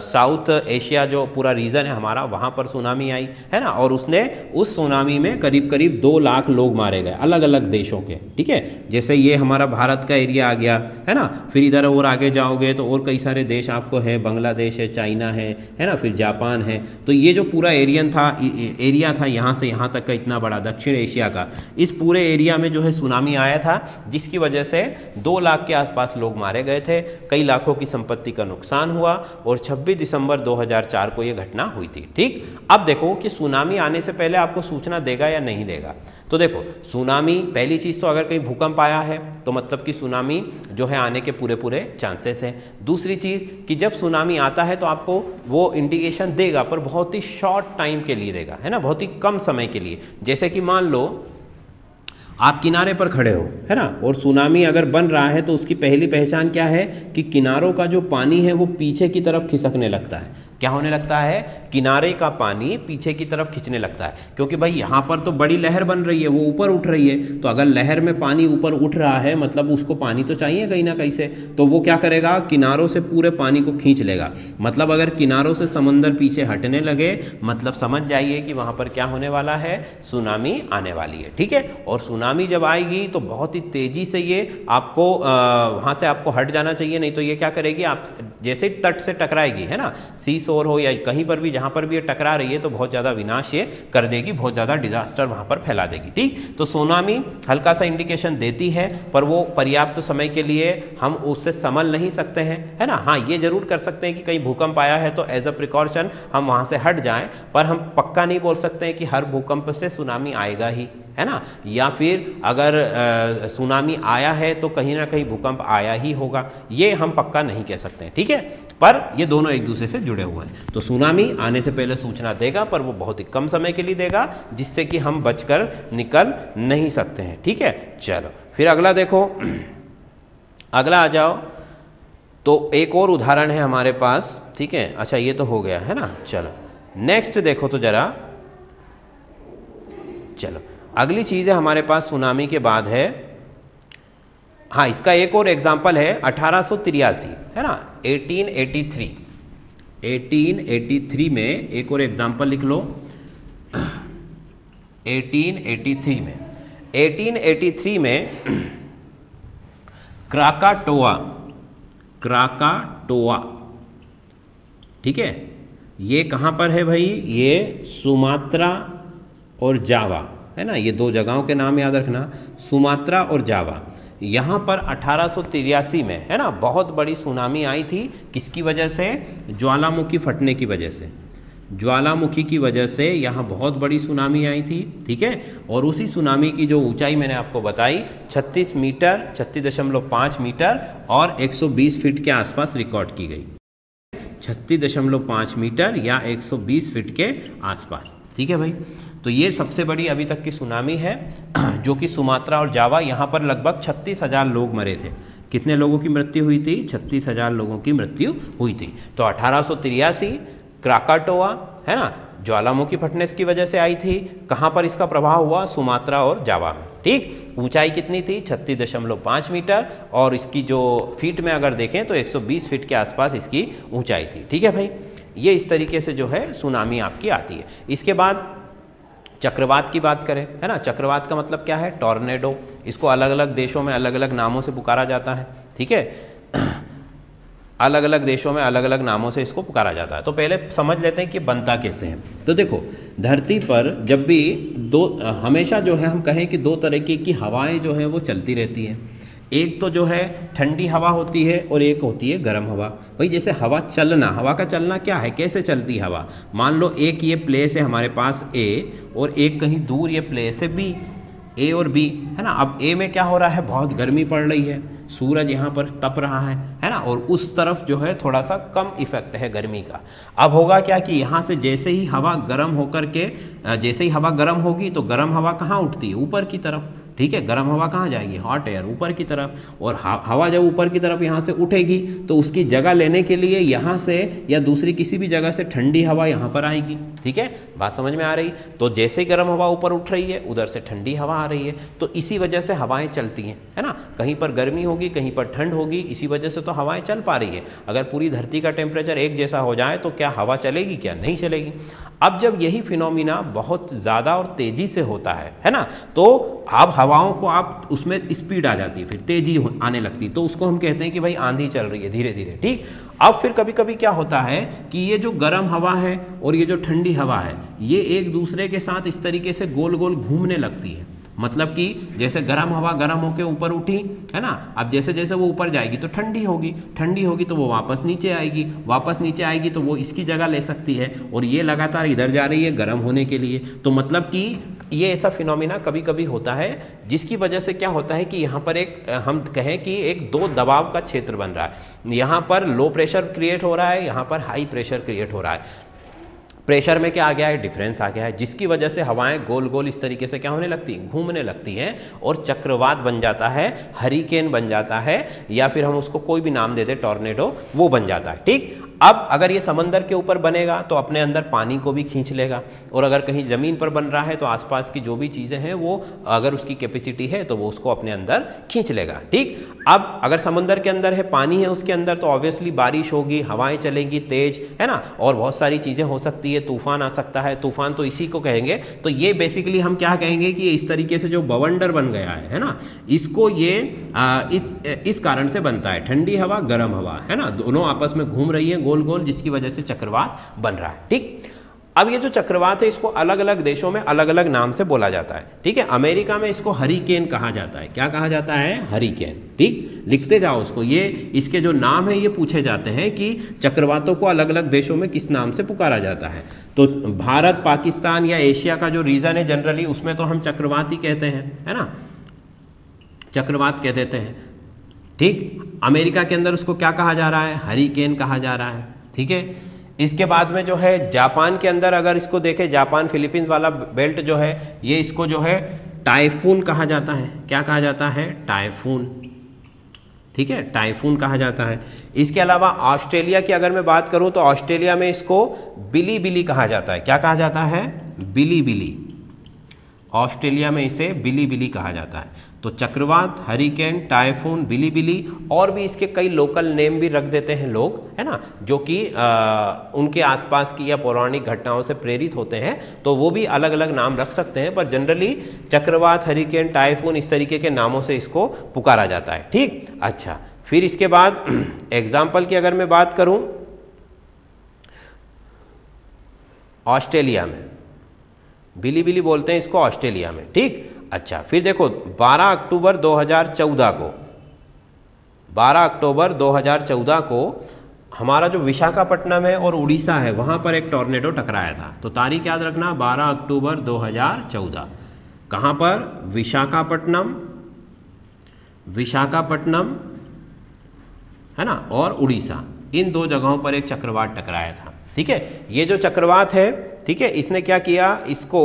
साउथ एशिया जो पूरा रीजन है हमारा, वहाँ पर सुनामी आई, है ना, और उसने उस सुनामी में करीब करीब 2 लाख लोग मारे गए अलग अलग देशों के। ठीक है, जैसे ये हमारा भारत का एरिया आ गया, है ना, फिर इधर और आगे जाओगे तो और कई सारे देश आपको है, बांग्लादेश है, चाइना है ना, फिर जापान है। तो ये जो पूरा एरिया था यहाँ से यहाँ तक का इतना बड़ा दक्षिण एशिया का, इस पूरे एरिया में जो है सुनामी आया था, जिसकी वजह से 2 लाख के आसपास लोग मारे गए थे, कई लाखों की संपत्ति का नुकसान हुआ, और 26 दिसंबर 2004 को यह घटना हुई थी। ठीक, अब देखो कि सुनामी आने से पहले आपको सूचना देगा या नहीं देगा। तो देखो, सुनामी, पहली चीज़ तो अगर कहीं भूकंप आया है तो मतलब कि सुनामी जो है आने के पूरे चांसेस हैं। दूसरी चीज़ कि जब सुनामी आता है तो आपको वो इंडिकेशन देगा, पर बहुत ही शॉर्ट टाइम के लिए देगा, है ना, बहुत ही कम समय के लिए। जैसे कि मान लो आप किनारे पर खड़े हो, है ना, और सुनामी अगर बन रहा है तो उसकी पहली पहचान क्या है कि किनारों का जो पानी है वो पीछे की तरफ खिसकने लगता है। क्या होने लगता है? किनारे का पानी पीछे की तरफ खींचने लगता है, क्योंकि भाई यहाँ पर तो बड़ी लहर बन रही है, वो ऊपर उठ रही है। तो अगर लहर में पानी ऊपर उठ रहा है मतलब उसको पानी तो चाहिए कहीं ना कहीं से, तो वो क्या करेगा, किनारों से पूरे पानी को खींच लेगा। मतलब अगर किनारों से समंदर पीछे हटने लगे, मतलब समझ जाइए कि वहाँ पर क्या होने वाला है, सुनामी आने वाली है। ठीक है, और सुनामी जब आएगी तो बहुत ही तेज़ी से ये आपको वहाँ से आपको हट जाना चाहिए, नहीं तो ये क्या करेगी, आप जैसे तट से टकराएगी, है ना, सी शोर हो या कहीं पर भी जहाँ पर भी ये टकरा रही है, तो बहुत ज़्यादा विनाश ये कर देगी, बहुत ज़्यादा डिजास्टर वहाँ पर फैला देगी। ठीक, तो सुनामी हल्का सा इंडिकेशन देती है, पर वो पर्याप्त समय के लिए हम उससे संभल नहीं सकते हैं, है ना। हाँ, ये जरूर कर सकते हैं कि कहीं भूकंप आया है तो एज अ प्रिकॉशन हम वहाँ से हट जाएं, पर हम पक्का नहीं बोल सकते हैं कि हर भूकंप से सुनामी आएगा ही, है ना, या फिर अगर सुनामी आया है तो कहीं ना कहीं भूकंप आया ही होगा, ये हम पक्का नहीं कह सकते हैं। ठीक है, पर ये दोनों एक दूसरे से जुड़े हुए हैं। तो सुनामी आने से पहले सूचना देगा, पर वो बहुत ही कम समय के लिए देगा, जिससे कि हम बचकर निकल नहीं सकते हैं। ठीक है, चलो फिर अगला देखो, अगला आ जाओ। तो एक और उदाहरण है हमारे पास, ठीक है, अच्छा ये तो हो गया है ना। चलो नेक्स्ट देखो तो जरा, चलो अगली चीज़ है हमारे पास सुनामी के बाद है, हाँ इसका एक और एग्जाम्पल है 1883, है ना, 1883 में एक और एग्जाम्पल लिख लो। 1883 में क्राकाटोआ, ठीक है, ये कहाँ पर है भाई, ये सुमात्रा और जावा, है ना, ये दो जगहों के नाम याद रखना, सुमात्रा और जावा। यहाँ पर 1883 में, है ना, बहुत बड़ी सुनामी आई थी। किसकी वजह से? ज्वालामुखी फटने की वजह से, ज्वालामुखी की वजह से यहाँ बहुत बड़ी सुनामी आई थी। ठीक है, और उसी सुनामी की जो ऊंचाई मैंने आपको बताई 36 मीटर, 36.5 मीटर और 120 फीट के आसपास रिकॉर्ड की गई। 36.5 मीटर या 120 फीट के आसपास। ठीक है भाई, तो ये सबसे बड़ी अभी तक की सुनामी है, जो कि सुमात्रा और जावा, यहाँ पर लगभग 36,000 लोग मरे थे। कितने लोगों की मृत्यु हुई थी? 36,000 लोगों की मृत्यु हुई थी। तो 1883 क्राकाटोआ, है ना, ज्वालामुखी फटने की वजह से आई थी। कहाँ पर इसका प्रभाव हुआ? सुमात्रा और जावा में। ठीक, ऊंचाई कितनी थी? 36.5 मीटर, और इसकी जो फीट में अगर देखें तो 120 फीट के आसपास इसकी ऊंचाई थी। ठीक है भाई, ये इस तरीके से जो है सुनामी आपकी आती है। इसके बाद चक्रवात की बात करें, है ना, चक्रवात का मतलब क्या है? टॉर्नेडो। इसको अलग अलग देशों में अलग अलग नामों से पुकारा जाता है। ठीक है, अलग अलग देशों में अलग अलग नामों से इसको पुकारा जाता है। तो पहले समझ लेते हैं कि बनता कैसे है। तो देखो, धरती पर जब भी हमेशा जो है हम कहें कि 2 तरीके की हवाएं जो हैं वो चलती रहती हैं। एक तो जो है ठंडी हवा होती है और एक होती है गर्म हवा। भाई जैसे हवा चलना, हवा का चलना क्या है, कैसे चलती हवा? मान लो एक ये प्लेस है हमारे पास A, और एक कहीं दूर ये प्लेस है B, A और B, है ना। अब A में क्या हो रहा है? बहुत गर्मी पड़ रही है, सूरज यहाँ पर तप रहा है ना, और उस तरफ जो है थोड़ा सा कम इफेक्ट है गर्मी का। अब होगा क्या कि यहाँ से जैसे ही हवा गर्म होकर के, जैसे ही हवा गर्म होगी तो गर्म हवा कहाँ उठती है? ऊपर की तरफ। ठीक है, गर्म हवा कहाँ जाएगी, हॉट एयर ऊपर की तरफ, और हवा जब ऊपर की तरफ यहाँ से उठेगी तो उसकी जगह लेने के लिए यहाँ से या दूसरी किसी भी जगह से ठंडी हवा यहाँ पर आएगी। ठीक है, बात समझ में आ रही। तो जैसे गर्म हवा ऊपर उठ रही है उधर से ठंडी हवा आ रही है, तो इसी वजह से हवाएं चलती हैं, है ना। कहीं पर गर्मी होगी कहीं पर ठंड होगी, इसी वजह से तो हवाएं चल पा रही है। अगर पूरी धरती का टेम्परेचर एक जैसा हो जाए तो क्या हवा चलेगी, क्या नहीं चलेगी। अब जब यही फिनोमिना बहुत ज़्यादा और तेज़ी से होता है ना, तो अब हवाओं को आप उसमें स्पीड आ जाती है, फिर तेज़ी आने लगती है, तो उसको हम कहते हैं कि भाई आंधी चल रही है धीरे धीरे। ठीक, अब फिर कभी कभी क्या होता है कि ये जो गर्म हवा है और ये जो ठंडी हवा है ये एक दूसरे के साथ इस तरीके से गोल गोल घूमने लगती है। मतलब कि जैसे गर्म हवा गर्म होकर ऊपर उठी, है ना, अब जैसे जैसे वो ऊपर जाएगी तो ठंडी होगी तो वो वापस नीचे आएगी तो वो इसकी जगह ले सकती है, और ये लगातार इधर जा रही है गर्म होने के लिए। तो मतलब कि ये ऐसा फिनोमिना कभी कभी होता है जिसकी वजह से क्या होता है कि यहाँ पर एक हम कहें कि एक दो दबाव का क्षेत्र बन रहा है। यहाँ पर लो प्रेशर क्रिएट हो रहा है, यहाँ पर हाई प्रेशर क्रिएट हो रहा है। प्रेशर में क्या आ गया है, डिफरेंस आ गया है, जिसकी वजह से हवाएं गोल गोल इस तरीके से क्या होने लगती हैं, घूमने लगती हैं, और चक्रवात बन जाता है, हरिकेन बन जाता है, या फिर हम उसको कोई भी नाम दे दे, टॉर्नेडो, वो बन जाता है। ठीक, अब अगर ये समंदर के ऊपर बनेगा तो अपने अंदर पानी को भी खींच लेगा, और अगर कहीं ज़मीन पर बन रहा है तो आसपास की जो भी चीज़ें हैं वो अगर उसकी कैपेसिटी है तो वो उसको अपने अंदर खींच लेगा। ठीक, अब अगर समंदर के अंदर है, पानी है उसके अंदर, तो ऑब्वियसली बारिश होगी, हवाएं चलेंगी तेज, है ना, और बहुत सारी चीज़ें हो सकती है, तूफान आ सकता है। तूफान तो इसी को कहेंगे। तो ये बेसिकली हम क्या कहेंगे कि इस तरीके से जो बवंडर बन गया है ना, इसको ये इस कारण से बनता है, ठंडी हवा गर्म हवा, है ना, दोनों आपस में घूम रही है गोल गोल, जिसकी वजह से चक्रवात बन रहा है। ठीक, अब ये जो चक्रवात है इसको अलग अलग देशों में अलग अलग नाम से बोला जाता है। ठीक है, अमेरिका में इसको हरिकेन कहा जाता है। क्या कहा जाता है, हरिकेन। ठीक, लिखते जाओ उसको, ये इसके जो नाम है ये पूछे जाते हैं कि चक्रवातों को अलग अलग देशों में किस नाम से पुकारा जाता है। तो भारत, पाकिस्तान या एशिया का जो रीजन है जनरली उसमें तो हम चक्रवात ही कहते हैं, है ना, चक्रवात कह देते हैं। ठीक, अमेरिका के अंदर उसको क्या कहा जा रहा है, हरिकेन कहा जा रहा है। ठीक है, इसके बाद में जो है जापान के अंदर अगर इसको देखें, जापान फिलीपींस वाला बेल्ट जो है ये इसको जो है टाइफून कहा जाता है। क्या कहा जाता है, टाइफून। ठीक है, टाइफून कहा जाता है। इसके अलावा ऑस्ट्रेलिया की अगर मैं बात करूं तो ऑस्ट्रेलिया में इसको बिली बिली कहा जाता है। क्या कहा जाता है, बिली बिली। ऑस्ट्रेलिया में इसे बिली बिली कहा जाता है। तो चक्रवात, हरिकेन, टाइफून, बिली बिली, और भी इसके कई लोकल नेम भी रख देते हैं लोग, है ना, जो कि उनके आसपास की या पौराणिक घटनाओं से प्रेरित होते हैं, तो वो भी अलग अलग नाम रख सकते हैं, पर जनरली चक्रवात, हरिकेन, टाइफून इस तरीके के नामों से इसको पुकारा जाता है। ठीक, अच्छा, फिर इसके बाद एग्जाम्पल की अगर मैं बात करूं, ऑस्ट्रेलिया में बिली बिली बोलते हैं इसको, ऑस्ट्रेलिया में। ठीक, अच्छा, फिर देखो 12 अक्टूबर 2014 को, 12 अक्टूबर 2014 को हमारा जो विशाखापट्टनम है और उड़ीसा है वहाँ पर एक टॉर्नेडो टकराया था। तो तारीख याद रखना, 12 अक्टूबर 2014। कहाँ पर, विशाखापट्टनम, है ना, और उड़ीसा, इन दो जगहों पर एक चक्रवात टकराया था। ठीक है, ये जो चक्रवात है, ठीक है, इसने क्या किया, इसको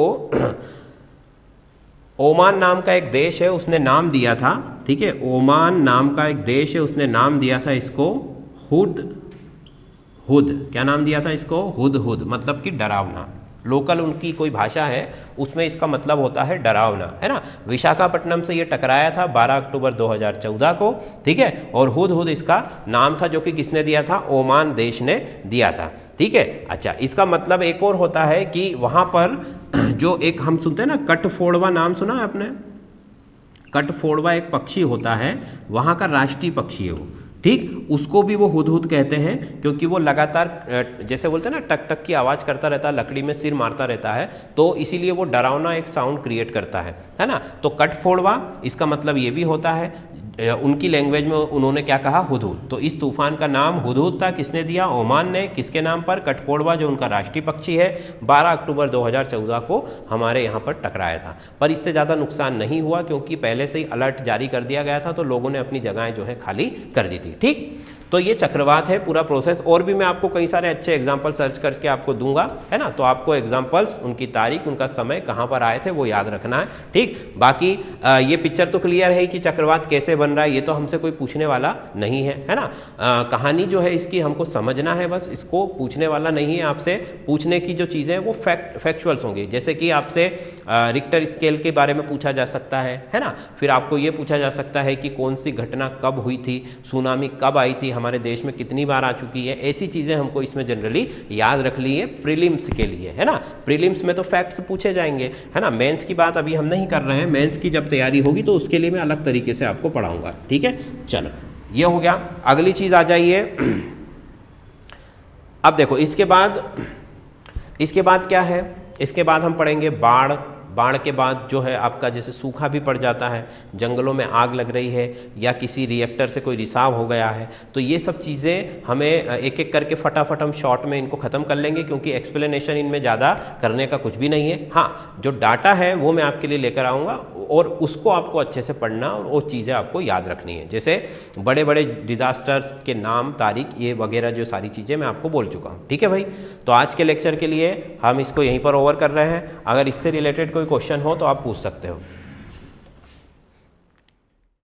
ओमान नाम का एक देश है उसने नाम दिया था। ठीक है, ओमान नाम का एक देश है उसने नाम दिया था इसको हुद। क्या नाम दिया था इसको, हुद, मतलब कि डरावना। लोकल उनकी कोई भाषा है उसमें इसका मतलब होता है डरावना, है ना। विशाखापट्टनम से ये टकराया था 12 अक्टूबर 2014 को। ठीक है, और हुद इसका नाम था, जो कि किसने दिया था, ओमान देश ने दिया था। ठीक है, अच्छा, इसका मतलब एक और होता है कि वहाँ पर जो एक हम सुनते हैं ना, कठफोड़वा, नाम सुना है आपने, कठफोड़वा एक पक्षी होता है, वहाँ का राष्ट्रीय पक्षी है वो। ठीक, उसको भी वो हुदहुद कहते हैं, क्योंकि वो लगातार जैसे बोलते हैं ना, टक टक की आवाज़ करता रहता है, लकड़ी में सिर मारता रहता है, तो इसीलिए वो डरावना एक साउंड क्रिएट करता है ना। तो कठफोड़वा इसका मतलब ये भी होता है, उनकी लैंग्वेज में उन्होंने क्या कहा, हुदहुद। तो इस तूफान का नाम हुदहुद था, किसने दिया, ओमान ने। किसके नाम पर, कठफोड़वा, जो उनका राष्ट्रीय पक्षी है। 12 अक्टूबर 2014 को हमारे यहाँ पर टकराया था, पर इससे ज़्यादा नुकसान नहीं हुआ, क्योंकि पहले से ही अलर्ट जारी कर दिया गया था, तो लोगों ने अपनी जगहें जो है खाली कर दी थी। ठीक, तो ये चक्रवात है पूरा प्रोसेस। और भी मैं आपको कई सारे अच्छे एग्जाम्पल सर्च करके आपको दूंगा, है ना, तो आपको एग्जाम्पल्स, उनकी तारीख, उनका समय, कहाँ पर आए थे वो याद रखना है, ठीक। बाकी ये पिक्चर तो क्लियर है कि चक्रवात कैसे बन रहा है, ये तो हमसे कोई पूछने वाला नहीं है ना। कहानी जो है इसकी हमको समझना है बस, इसको पूछने वाला नहीं है आपसे। पूछने की जो चीज़ें हैं वो फैक्चुअल्स होंगी, जैसे कि आपसे रिक्टर स्केल के बारे में पूछा जा सकता है ना। फिर आपको ये पूछा जा सकता है कि कौन सी घटना कब हुई थी, सुनामी कब आई थी, हमारे देश में कितनी बार आ चुकी है, ऐसी चीज़ें हमको इसमें जनरली याद रख ली है प्रीलिम्स के लिए, है ना। प्रीलिम्स में तो फैक्ट्स पूछे जाएंगे, है ना। मेंस की बात अभी हम नहीं कर रहे हैं, मेंस की जब तैयारी होगी तो उसके लिए मैं अलग तरीके से आपको पढ़ाऊंगा, ठीक है। चलो ये हो गया। अगली चीज़ आ जाइए, अब देखो इसके बाद क्या है, इसके बाद हम पढ़ेंगे बाढ़। बाढ़ के बाद जो है आपका जैसे सूखा भी पड़ जाता है, जंगलों में आग लग रही है, या किसी रिएक्टर से कोई रिसाव हो गया है, तो ये सब चीज़ें हमें एक एक करके फटाफट हम शॉर्ट में इनको ख़त्म कर लेंगे, क्योंकि एक्सप्लेनेशन इनमें ज़्यादा करने का कुछ भी नहीं है। हाँ, जो डाटा है वो मैं आपके लिए लेकर आऊँगा और उसको आपको अच्छे से पढ़ना और वो चीज़ें आपको याद रखनी है, जैसे बड़े बड़े डिज़ास्टर्स के नाम, तारीख, ये वगैरह जो सारी चीज़ें मैं आपको बोल चुका हूँ, ठीक है भाई। तो आज के लेक्चर के लिए हम इसको यहीं पर ओवर कर रहे हैं। अगर इससे रिलेटेड कोई क्वेश्चन हो तो आप पूछ सकते हो।